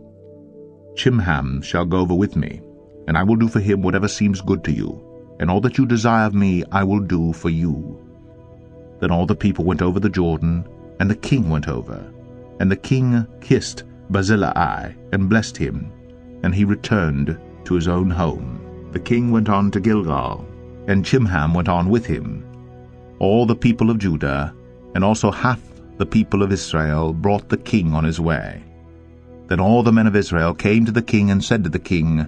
Chimham shall go over with me, and I will do for him whatever seems good to you, and all that you desire of me I will do for you. Then all the people went over the Jordan, and the king went over. And the king kissed Barzillai and blessed him, and he returned to his own home. The king went on to Gilgal, and Chimham went on with him. All the people of Judah, and also half the people of Israel, brought the king on his way. Then all the men of Israel came to the king and said to the king,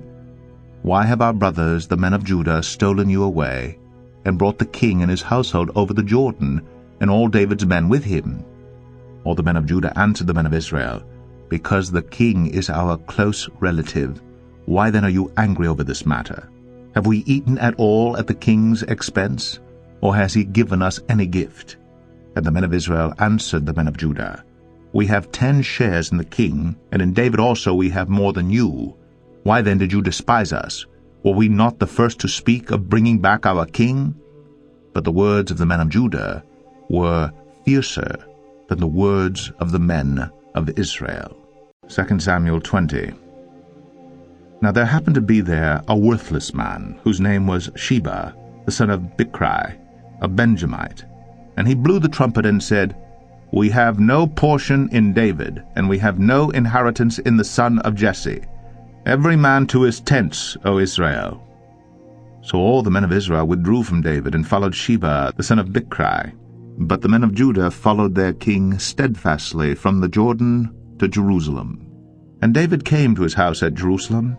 Why have our brothers, the men of Judah, stolen you away, and brought the king and his household over the Jordan, and all David's men with him? All the men of Judah answered the men of Israel, Because the king is our close relative. Why then are you angry over this matter? Have we eaten at all at the king's expense, or has he given us any gift? And the men of Israel answered the men of Judah, We have 10 shares in the king, and in David also we have more than you. Why then did you despise us? Were we not the first to speak of bringing back our king? But the words of the men of Judah were fiercer than the words of the men of Israel. 2 Samuel 20. Now there happened to be there a worthless man, whose name was Sheba, the son of Bichri, a Benjamite. And he blew the trumpet and said, We have no portion in David, and we have no inheritance in the son of Jesse. Every man to his tents, O Israel. So all the men of Israel withdrew from David and followed Sheba, the son of Bichri. But the men of Judah followed their king steadfastly from the Jordan to Jerusalem. And David came to his house at Jerusalem,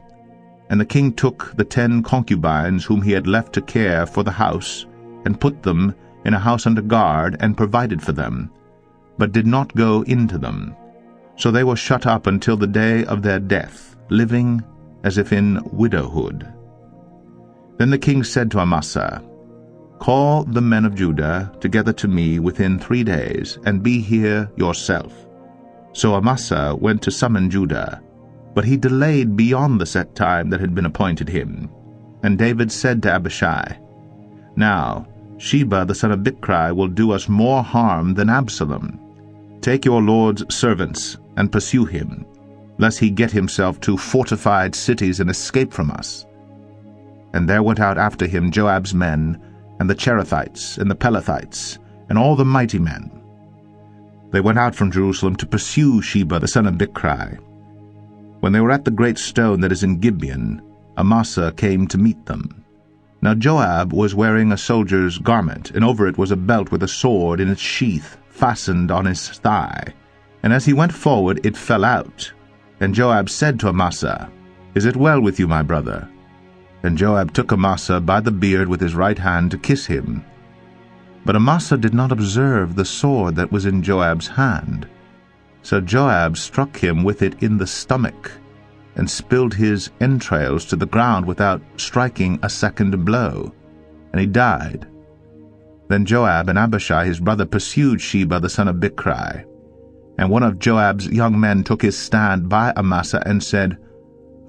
and the king took the 10 concubines whom he had left to care for the house, and put them in a house under guard, and provided for them, but did not go into them. So they were shut up until the day of their death, living as if in widowhood. Then the king said to Amasa, "Call the men of Judah together to me within 3 days, and be here yourself." So Amasa went to summon Judah, but he delayed beyond the set time that had been appointed him. And David said to Abishai, "Now Sheba the son of Bichri will do us more harm than Absalom. Take your lord's servants and pursue him, lest he get himself to fortified cities and escape from us." And there went out after him Joab's men, and the Cherethites, and the Pelethites, and all the mighty men. They went out from Jerusalem to pursue Sheba the son of Bichri. When they were at the great stone that is in Gibeon, Amasa came to meet them. Now Joab was wearing a soldier's garment, and over it was a belt with a sword in its sheath fastened on his thigh. And as he went forward, it fell out. And Joab said to Amasa, "Is it well with you, my brother?" And Joab took Amasa by the beard with his right hand to kiss him. But Amasa did not observe the sword that was in Joab's hand. So Joab struck him with it in the stomach, and spilled his entrails to the ground without striking a second blow, and he died. Then Joab and Abishai his brother pursued Sheba the son of Bichri. And one of Joab's young men took his stand by Amasa and said,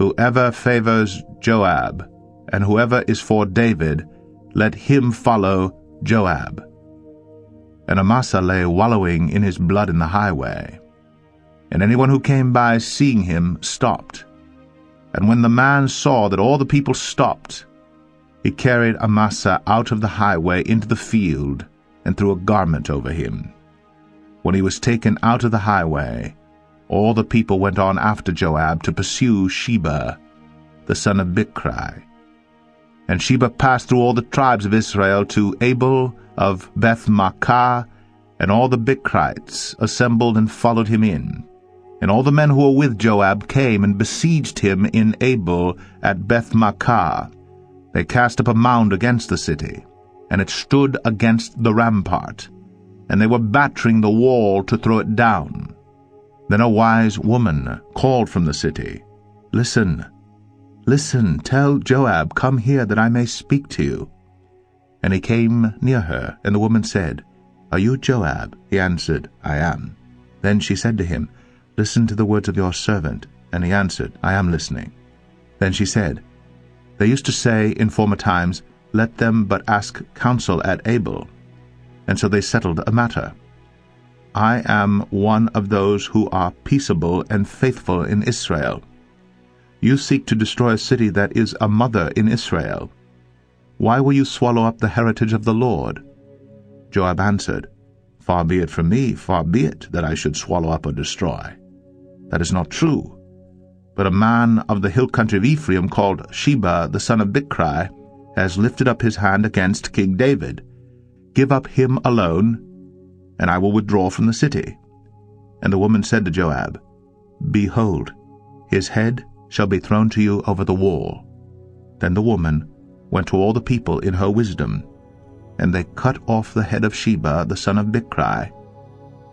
"Whoever favors Joab, and whoever is for David, let him follow Joab." And Amasa lay wallowing in his blood in the highway. And anyone who came by seeing him stopped. And when the man saw that all the people stopped, he carried Amasa out of the highway into the field, and threw a garment over him. When he was taken out of the highway, all the people went on after Joab to pursue Sheba, the son of Bichri. And Sheba passed through all the tribes of Israel to Abel of Beth-Maachah, and all the Bichrites assembled and followed him in. And all the men who were with Joab came and besieged him in Abel at Beth-Maachah. They cast up a mound against the city, and it stood against the rampart, and they were battering the wall to throw it down. Then a wise woman called from the city, "Listen, listen, tell Joab, 'Come here, that I may speak to you.' And he came near her, and the woman said, 'Are you Joab?' He answered, 'I am.' Then she said to him, 'Listen to the words of your servant.' And he answered, 'I am listening.' Then she said, 'They used to say in former times, Let them but ask counsel at Abel.' And so they settled a matter. I am one of those who are peaceable and faithful in Israel. You seek to destroy a city that is a mother in Israel. Why will you swallow up the heritage of the Lord?' Joab answered, 'Far be it from me, far be it, that I should swallow up or destroy. That is not true. But a man of the hill country of Ephraim called Sheba the son of Bichri has lifted up his hand against King David. Give up him alone, and I will withdraw from the city.' And the woman said to Joab, 'Behold, his head shall be thrown to you over the wall.' Then the woman went to all the people in her wisdom, and they cut off the head of Sheba the son of Bichri,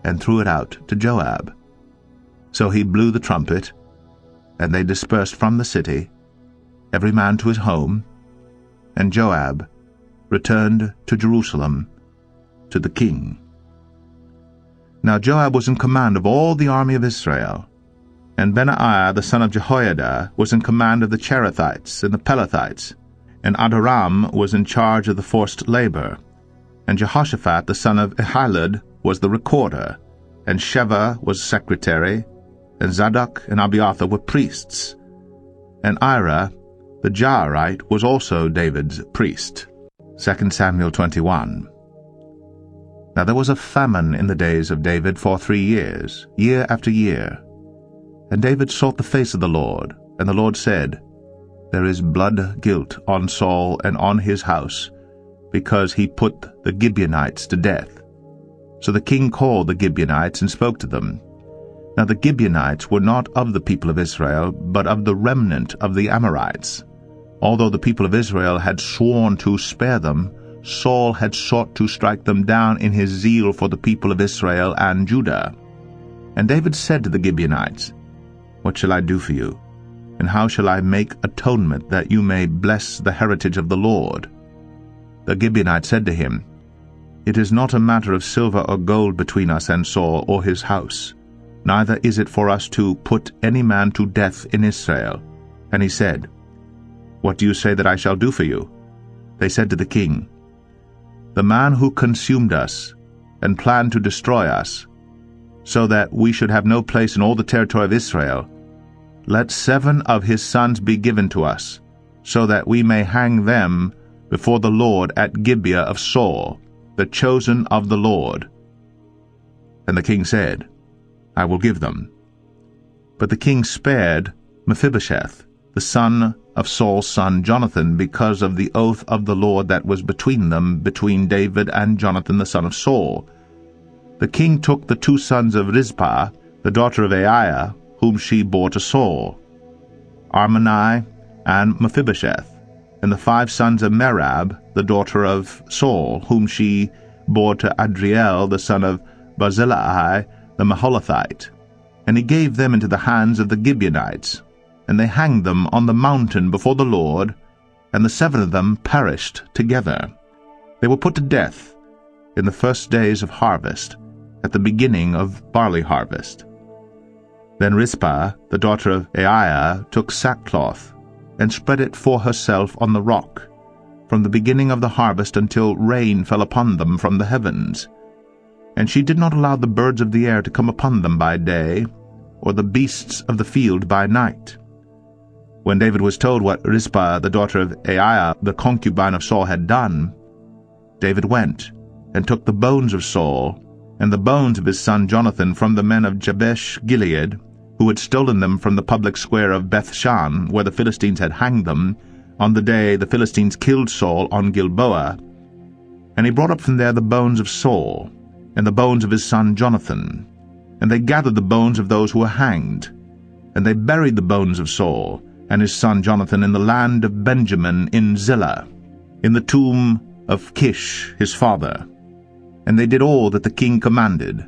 and threw it out to Joab. So he blew the trumpet, and they dispersed from the city, every man to his home, and Joab returned to Jerusalem to the king. Now Joab was in command of all the army of Israel, and Benaiah the son of Jehoiada was in command of the Cherethites and the Pelethites, and Adoram was in charge of the forced labor, and Jehoshaphat the son of Ahilud was the recorder, and Sheva was secretary, and Zadok and Abiathar were priests, and Ira the Jairite was also David's priest. 2 Samuel 21. Now there was a famine in the days of David for 3 years, year after year. And David sought the face of the Lord, and the Lord said, There is blood guilt on Saul and on his house, because he put the Gibeonites to death. So the king called the Gibeonites and spoke to them. Now the Gibeonites were not of the people of Israel, but of the remnant of the Amorites. Although the people of Israel had sworn to spare them, Saul had sought to strike them down in his zeal for the people of Israel and Judah. And David said to the Gibeonites, What shall I do for you? And how shall I make atonement that you may bless the heritage of the Lord? The Gibeonite said to him, It is not a matter of silver or gold between us and Saul or his house, neither is it for us to put any man to death in Israel. And he said, What do you say that I shall do for you? They said to the king, The man who consumed us and planned to destroy us, so that we should have no place in all the territory of Israel, let 7 of his sons be given to us, so that we may hang them before the Lord at Gibeah of Saul, the chosen of the Lord. And the king said, I will give them. But the king spared Mephibosheth, the son of Saul's son Jonathan, because of the oath of the Lord that was between them, between David and Jonathan the son of Saul. The king took the 2 sons of Rizpah, the daughter of Aiah, whom she bore to Saul, Armoni and Mephibosheth, and the 5 sons of Merab, the daughter of Saul, whom she bore to Adriel, the son of Barzillai, the Maholathite. And he gave them into the hands of the Gibeonites, and they hanged them on the mountain before the Lord, and the 7 of them perished together. They were put to death in the first days of harvest, at the beginning of barley harvest. Then Rizpah, the daughter of Aiah, took sackcloth, and spread it for herself on the rock, from the beginning of the harvest until rain fell upon them from the heavens. And she did not allow the birds of the air to come upon them by day, or the beasts of the field by night. When David was told what Rizpah, the daughter of Aiah, the concubine of Saul, had done, David went and took the bones of Saul and the bones of his son Jonathan from the men of Jabesh Gilead, who had stolen them from the public square of Bethshan, where the Philistines had hanged them, on the day the Philistines killed Saul on Gilboa. And he brought up from there the bones of Saul, and the bones of his son Jonathan. And they gathered the bones of those who were hanged. And they buried the bones of Saul and his son Jonathan in the land of Benjamin in Zillah, in the tomb of Kish his father. And they did all that the king commanded.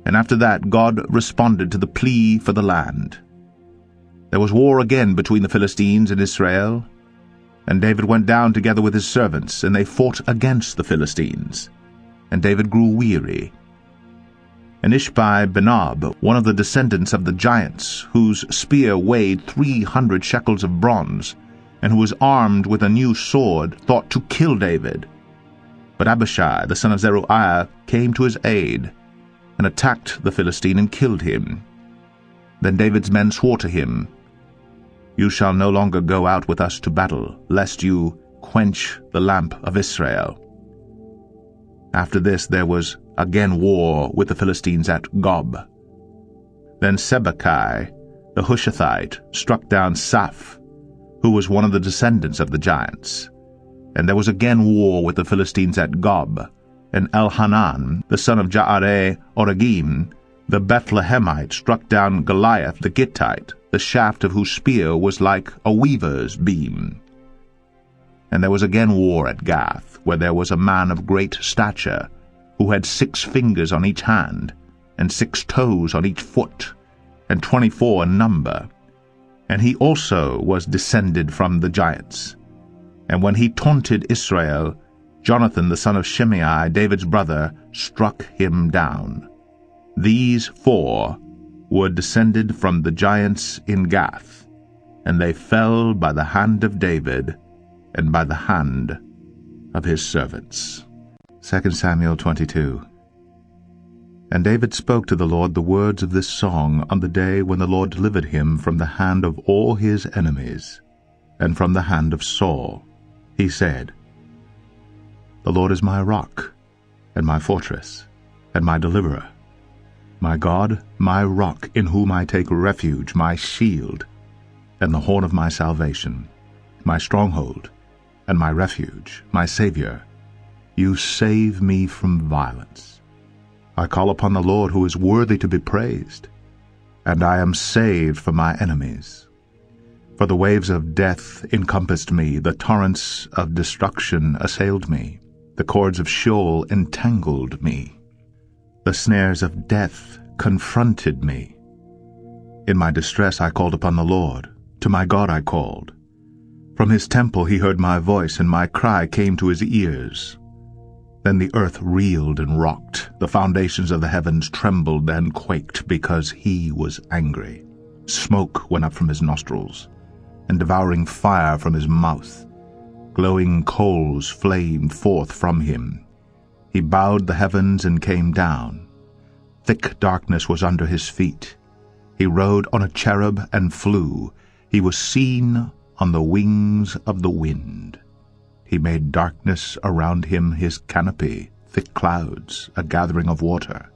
And after that God responded to the plea for the land. There was war again between the Philistines and Israel, and David went down together with his servants, and they fought against the Philistines. And David grew weary. And Ishbi-Benob, one of the descendants of the giants, whose spear weighed 300 shekels of bronze, and who was armed with a new sword, thought to kill David. But Abishai, the son of Zeruiah, came to his aid, and attacked the Philistine and killed him. Then David's men swore to him, You shall no longer go out with us to battle, lest you quench the lamp of Israel. After this there was again war with the Philistines at Gob. Then Sibbechai, the Hushathite, struck down Saph, who was one of the descendants of the giants. And there was again war with the Philistines at Gob. And Elhanan, the son of Jaare-Oregim, the Bethlehemite, struck down Goliath the Gittite, the shaft of whose spear was like a weaver's beam. And there was again war at Gath, where there was a man of great stature, who had 6 fingers on each hand, and 6 toes on each foot, and 24 in number. And he also was descended from the giants. And when he taunted Israel, Jonathan the son of Shimei, David's brother, struck him down. These 4 were descended from the giants in Gath, and they fell by the hand of David and by the hand of his servants. 2 Samuel 22. And David spoke to the Lord the words of this song on the day when the Lord delivered him from the hand of all his enemies, and from the hand of Saul. He said, The Lord is my rock, and my fortress, and my deliverer, my God, my rock, in whom I take refuge, my shield, and the horn of my salvation, my stronghold, and my refuge, my Savior. You save me from violence. I call upon the Lord, who is worthy to be praised, and I am saved from my enemies. For the waves of death encompassed me, the torrents of destruction assailed me, the cords of Sheol entangled me. The snares of death confronted me. In my distress I called upon the Lord. To To my God I called. From his temple he heard my voice, and my cry came to his ears. Then the earth reeled and rocked. The foundations of the heavens trembled and quaked because he was angry. Smoke went up from his nostrils, and devouring fire from his mouth. Glowing coals flamed forth from him. He bowed the heavens and came down. Thick darkness was under his feet. He rode on a cherub and flew. He was seen on the wings of the wind. He made darkness around him his canopy, thick clouds, a gathering of water.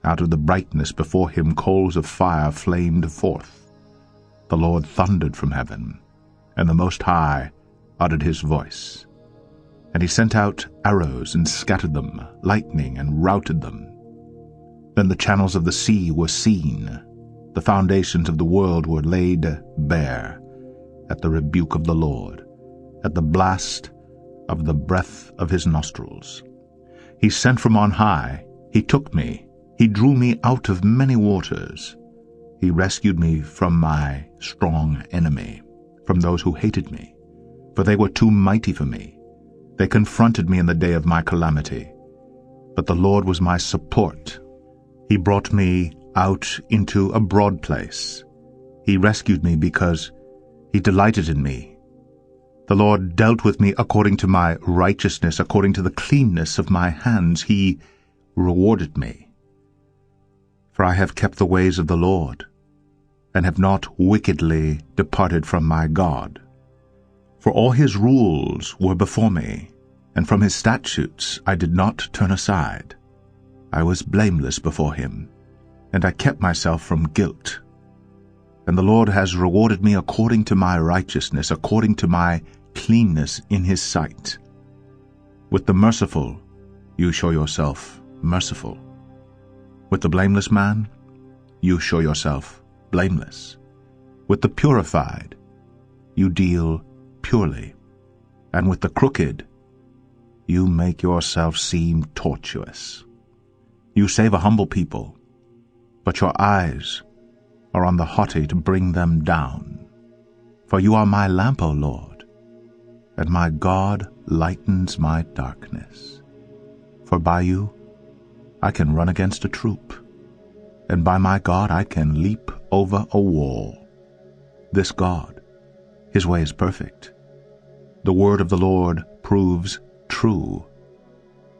Out of the brightness before him coals of fire flamed forth. The Lord thundered from heaven, and the Most High uttered his voice. And he sent out arrows and scattered them, lightning and routed them. Then the channels of the sea were seen. The foundations of the world were laid bare at the rebuke of the Lord, at the blast of the breath of his nostrils. He sent from on high. He took me. He drew me out of many waters. He rescued me from my strong enemy, from those who hated me, for they were too mighty for me. They confronted me in the day of my calamity. But the Lord was my support. He brought me out into a broad place. He rescued me because he delighted in me. The Lord dealt with me according to my righteousness, according to the cleanness of my hands. He rewarded me. For I have kept the ways of the Lord, and have not wickedly departed from my God. For all his rules were before me, and from his statutes I did not turn aside. I was blameless before him, and I kept myself from guilt. And the Lord has rewarded me according to my righteousness, according to my cleanness in his sight. With the merciful you show yourself merciful. With the blameless man you show yourself blameless. With the purified you deal purely, and with the crooked you make yourself seem tortuous. You save a humble people, but your eyes are on the haughty to bring them down. For you are my lamp, O Lord, and my God lightens my darkness. For by you I can run against a troop, and by my God I can leap over a wall. This God, his way is perfect. The word of the Lord proves true.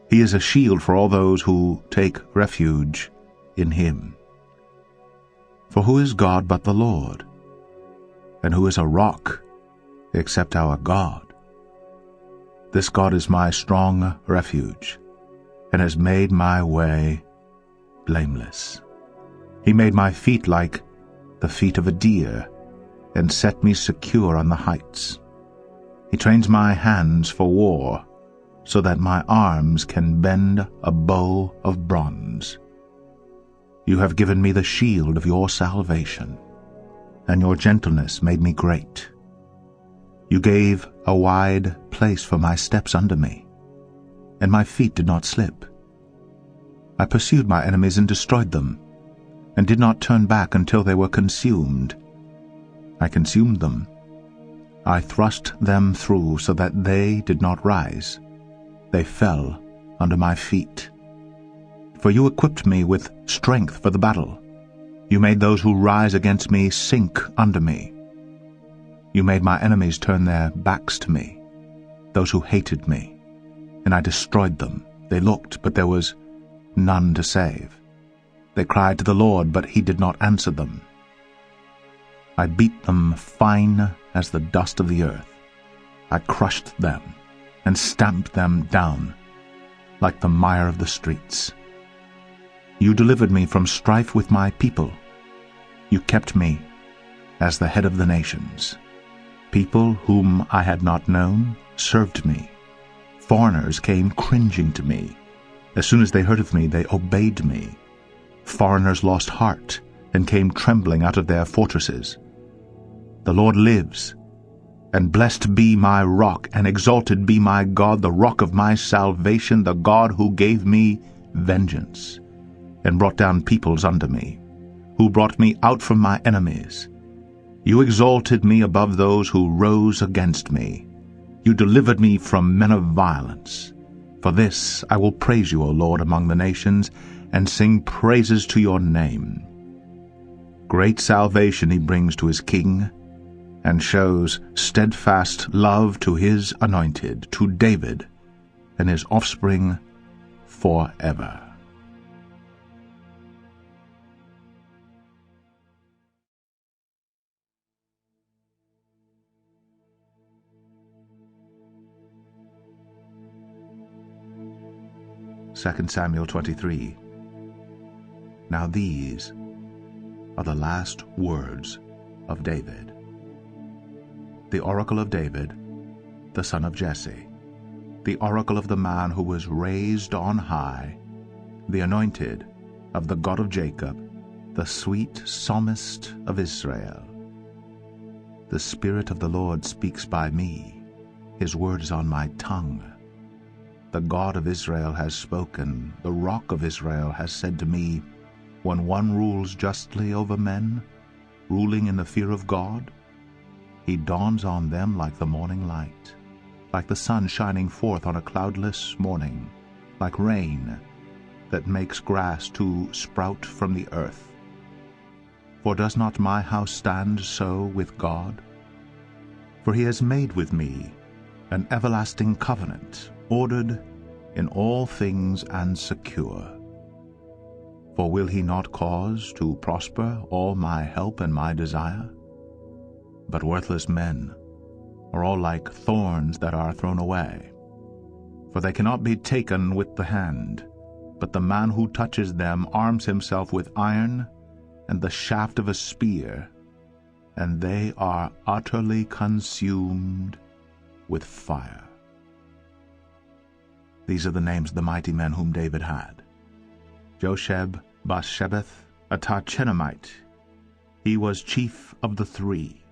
He is a shield for all those who take refuge in him. For who is God but the Lord? And who is a rock except our God? This God is my strong refuge, and has made my way blameless. He made my feet like the feet of a deer, and set me secure on the heights. He trains my hands for war, so that my arms can bend a bow of bronze. You have given me the shield of your salvation, and your gentleness made me great. You gave a wide place for my steps under me, and my feet did not slip. I pursued my enemies and destroyed them, and did not turn back until they were consumed. I consumed them. I thrust them through so that they did not rise. They fell under my feet. For you equipped me with strength for the battle. You made those who rise against me sink under me. You made my enemies turn their backs to me, those who hated me, and I destroyed them. They looked, but there was none to save. They cried to the Lord, but he did not answer them. I beat them fine as the dust of the earth. I crushed them and stamped them down like the mire of the streets. You delivered me from strife with my people. You kept me as the head of the nations. People whom I had not known served me. Foreigners came cringing to me. As soon as they heard of me, they obeyed me. Foreigners lost heart and came trembling out of their fortresses. The Lord lives, and blessed be my rock, and exalted be my God, the rock of my salvation, the God who gave me vengeance, and brought down peoples under me, who brought me out from my enemies, You exalted me above those who rose against me. You delivered me from men of violence. For this I will praise you, O Lord, among the nations, and sing praises to your name. Great salvation he brings to his king, and shows steadfast love to his anointed, to David and his offspring forever. Second Samuel 23. Now these are the last words of David. The oracle of David, the son of Jesse, the oracle of the man who was raised on high, the anointed of the God of Jacob, the sweet psalmist of Israel. The Spirit of the Lord speaks by me, his word is on my tongue. The God of Israel has spoken, the Rock of Israel has said to me, when one rules justly over men, ruling in the fear of God, he dawns on them like the morning light, like the sun shining forth on a cloudless morning, like rain that makes grass to sprout from the earth. For does not my house stand so with God? For he has made with me an everlasting covenant, ordered in all things and secure. For will he not cause to prosper all my help and my desire? But worthless men are all like thorns that are thrown away. For they cannot be taken with the hand, but the man who touches them arms himself with iron and the shaft of a spear, and they are utterly consumed with fire. These are the names of the mighty men whom David had: Josheb Bashebeth, a Tarchenamite. He was chief of the 3.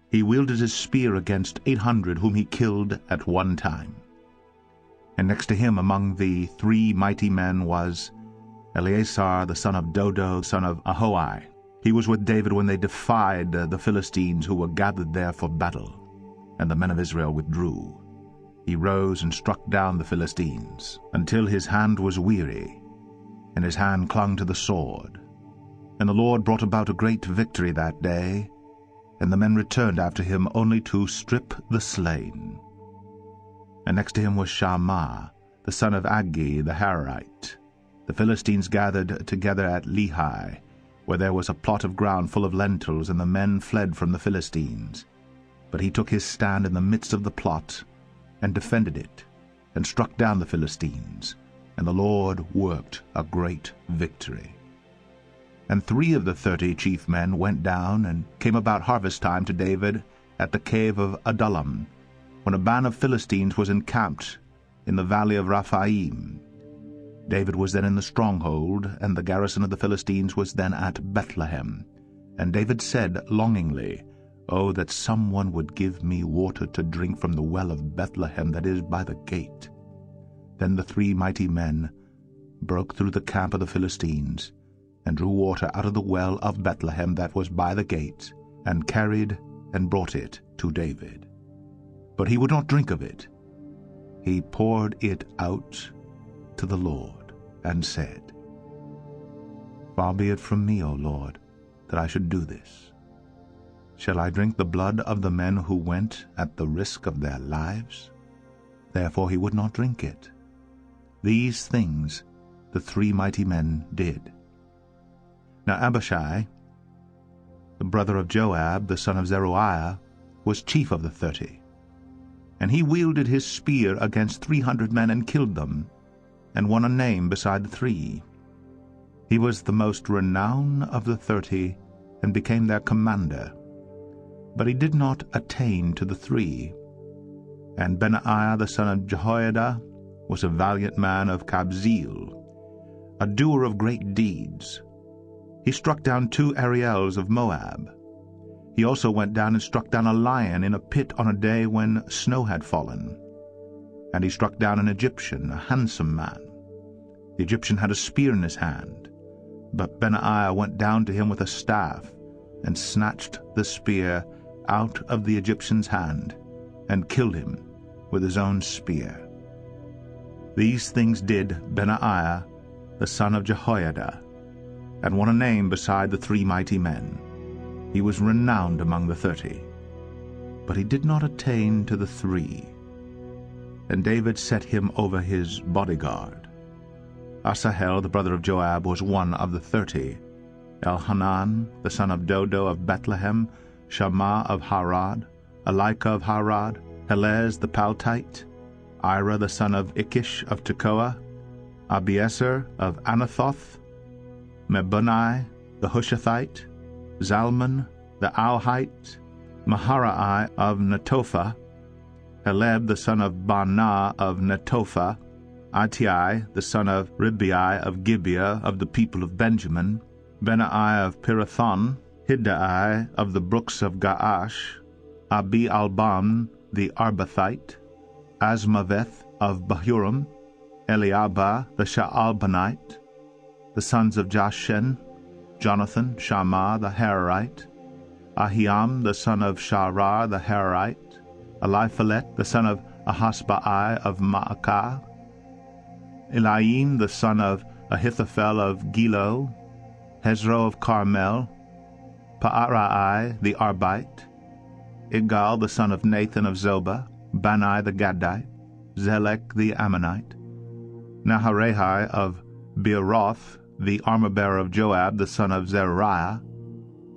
He wielded his spear against 800 whom he killed at one time. And next to him among the 3 mighty men was Eleazar the son of Dodo, son of Ahoai. He was with David when they defied the Philistines who were gathered there for battle, and the men of Israel withdrew. He rose and struck down the Philistines, until his hand was weary, and his hand clung to the sword. And the Lord brought about a great victory that day, and the men returned after him only to strip the slain. And next to him was Shammah, the son of Aggi the Hararite. The Philistines gathered together at Lehi, where there was a plot of ground full of lentils, and the men fled from the Philistines. But he took his stand in the midst of the plot, and defended it, and struck down the Philistines, and the Lord worked a great victory. And 3 of the 30 chief men went down, and came about harvest time to David at the cave of Adullam, when a band of Philistines was encamped in the valley of Rephaim. David was then in the stronghold, and the garrison of the Philistines was then at Bethlehem. And David said longingly, "Oh, that someone would give me water to drink from the well of Bethlehem that is by the gate." Then the 3 mighty men broke through the camp of the Philistines, and drew water out of the well of Bethlehem that was by the gate, and carried and brought it to David. But he would not drink of it. He poured it out to the Lord, and said, "Far be it from me, O Lord, that I should do this. Shall I drink the blood of the men who went at the risk of their lives?" Therefore he would not drink it. These things the 3 mighty men did. Now Abishai, the brother of Joab, the son of Zeruiah, was chief of the 30. And he wielded his spear against 300 men, and killed them, and won a name beside the 3. He was the most renowned of the 30, and became their commander. But he did not attain to the 3. And Benaiah the son of Jehoiada was a valiant man of Kabzeel, a doer of great deeds. He struck down 2 Ariels of Moab. He also went down and struck down a lion in a pit on a day when snow had fallen. And he struck down an Egyptian, a handsome man. The Egyptian had a spear in his hand, but Benaiah went down to him with a staff, and snatched the spear out of the Egyptian's hand, and killed him with his own spear. These things did Benaiah, the son of Jehoiada, and won a name beside the 3 mighty men. He was renowned among the 30, but he did not attain to the 3. And David set him over his bodyguard. Asahel, the brother of Joab, was one of the 30. Elhanan, the son of Dodo of Bethlehem, Shammah of Harad, Elika of Harad, Helez the Paltite, Ira the son of Ikish of Tekoa, Abiezer of Anathoth, Mebunai the Hushathite, Zalman the Alhite, Maharai of Netophah, Heleb the son of Baanah of Netophah, Attai the son of Ribai of Gibeah of the people of Benjamin, Benaiah of Pirathon, Hiddai of the brooks of Gaash, Abi-Alban the Arbathite, Asmaveth of Bahurim, Eliabah the Shaalbanite, the sons of Jashen, Jonathan, Shammah the Hararite, Ahiam the son of Sharar the Hararite, Eliphalet the son of Ahasbai of Maacah, Eliam the son of Ahithophel of Gilo, Hezro of Carmel, Paarai the Arbite, Igal the son of Nathan of Zobah, Bani the Gadite, Zelek the Ammonite, Naharehi of Beeroth, the armor-bearer of Joab the son of Zeruiah,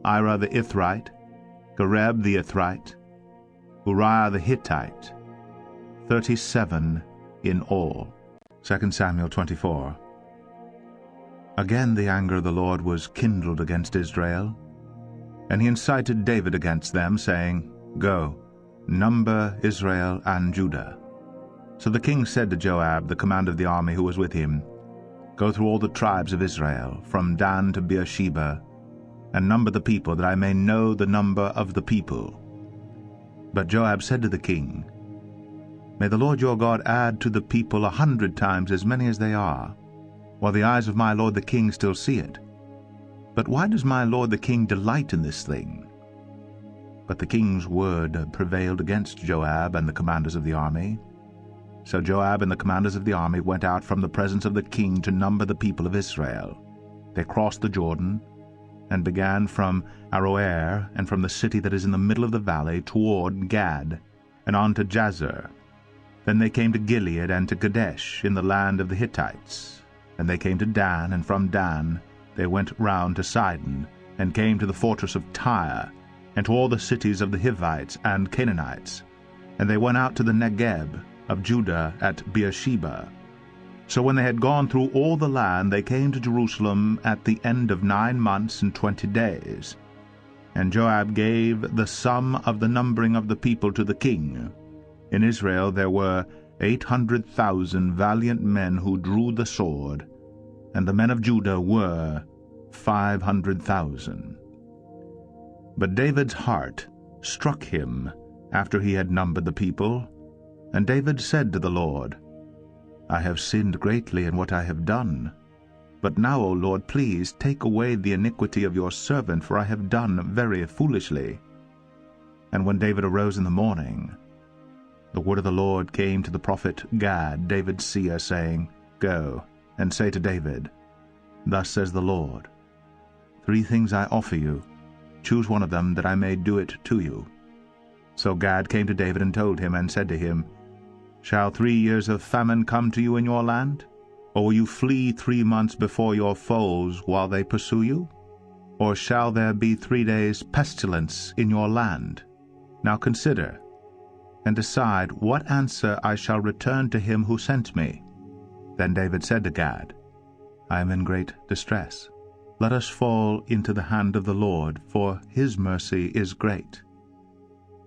Ira the Ithrite, Gareb the Ithrite, Uriah the Hittite, 37 in all. 2 Samuel 24. Again the anger of the Lord was kindled against Israel, and he incited David against them, saying, Go, number Israel and Judah. So the king said to Joab, the commander of the army who was with him, Go through all the tribes of Israel, from Dan to Beersheba, and number the people, that I may know the number of the people. But Joab said to the king, May the Lord your God add to the people 100 times as many as they are, while the eyes of my lord the king still see it. But why does my lord the king delight in this thing? But the king's word prevailed against Joab and the commanders of the army. So Joab and the commanders of the army went out from the presence of the king to number the people of Israel. They crossed the Jordan, and began from Aroer, and from the city that is in the middle of the valley, toward Gad, and on to Jazer. Then they came to Gilead and to Kadesh, in the land of the Hittites. And they came to Dan, and from Dan they went round to Sidon, and came to the fortress of Tyre, and to all the cities of the Hivites and Canaanites. And they went out to the Negeb of Judah at Beersheba. So when they had gone through all the land, they came to Jerusalem at the end of 9 months and 20 days. And Joab gave the sum of the numbering of the people to the king. In Israel there were 800,000 valiant men who drew the sword, and the men of Judah were 500,000. But David's heart struck him after he had numbered the people, and David said to the Lord, I have sinned greatly in what I have done. But now, O Lord, please take away the iniquity of your servant, for I have done very foolishly. And when David arose in the morning, the word of the Lord came to the prophet Gad, David's seer, saying, Go, and say to David, Thus says the Lord, 3 things I offer you. Choose one of them, that I may do it to you. So Gad came to David and told him, and said to him, Shall 3 years of famine come to you in your land? Or will you flee 3 months before your foes while they pursue you? Or shall there be 3 days' pestilence in your land? Now consider, and decide what answer I shall return to him who sent me. Then David said to Gad, I am in great distress. Let us fall into the hand of the Lord, for his mercy is great.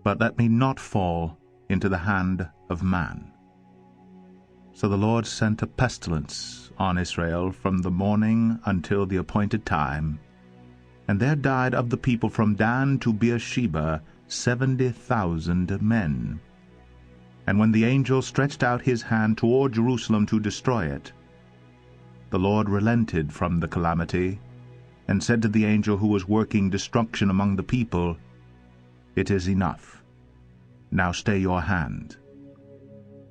But let me not fall into the hand of man. So the Lord sent a pestilence on Israel from the morning until the appointed time, and there died of the people from Dan to Beersheba 70,000 men. And when the angel stretched out his hand toward Jerusalem to destroy it, the Lord relented from the calamity, and said to the angel who was working destruction among the people, "It is enough. Now stay your hand."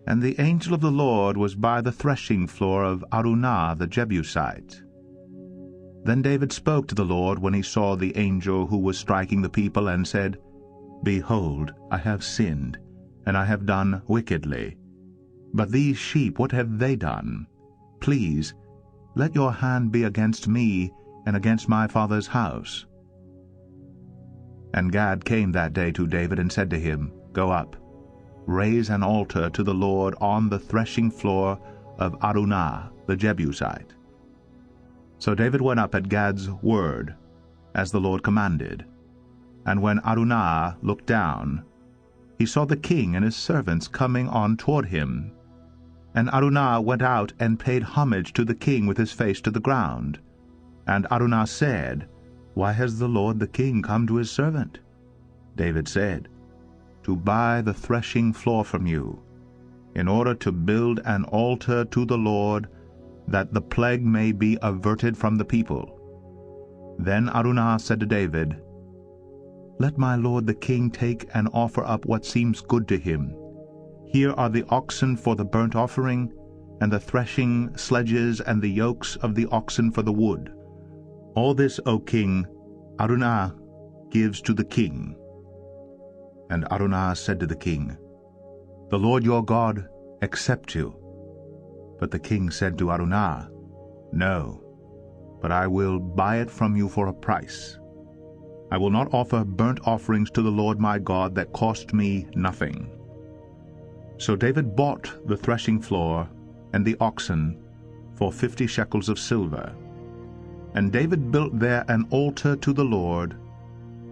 And the angel of the Lord was by the threshing floor of Araunah the Jebusite. Then David spoke to the Lord when he saw the angel who was striking the people, and said, "Behold, I have sinned, and I have done wickedly. But these sheep, what have they done? Please, let your hand be against me and against my father's house." And Gad came that day to David and said to him, "Go up, raise an altar to the Lord on the threshing floor of Araunah the Jebusite." So David went up at Gad's word, as the Lord commanded. And when Araunah looked down, he saw the king and his servants coming on toward him. And Araunah went out and paid homage to the king with his face to the ground. And Araunah said, "Why has the Lord the king come to his servant?" David said, "To buy the threshing floor from you, in order to build an altar to the Lord, that the plague may be averted from the people." Then Araunah said to David, "Let my lord the king take and offer up what seems good to him. Here are the oxen for the burnt offering, and the threshing sledges and the yokes of the oxen for the wood. All this, O king, Araunah gives to the king." And Araunah said to the king, "The Lord your God accept you." But the king said to Araunah, "No, but I will buy it from you for a price. I will not offer burnt offerings to the Lord my God that cost me nothing." So David bought the threshing floor and the oxen for 50 shekels of silver. And David built there an altar to the Lord,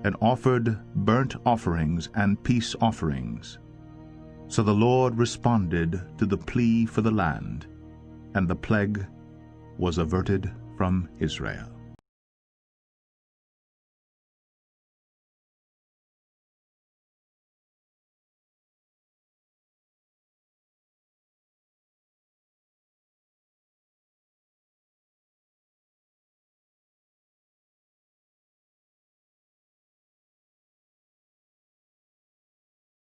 and offered burnt offerings and peace offerings. So the Lord responded to the plea for the land, and the plague was averted from Israel.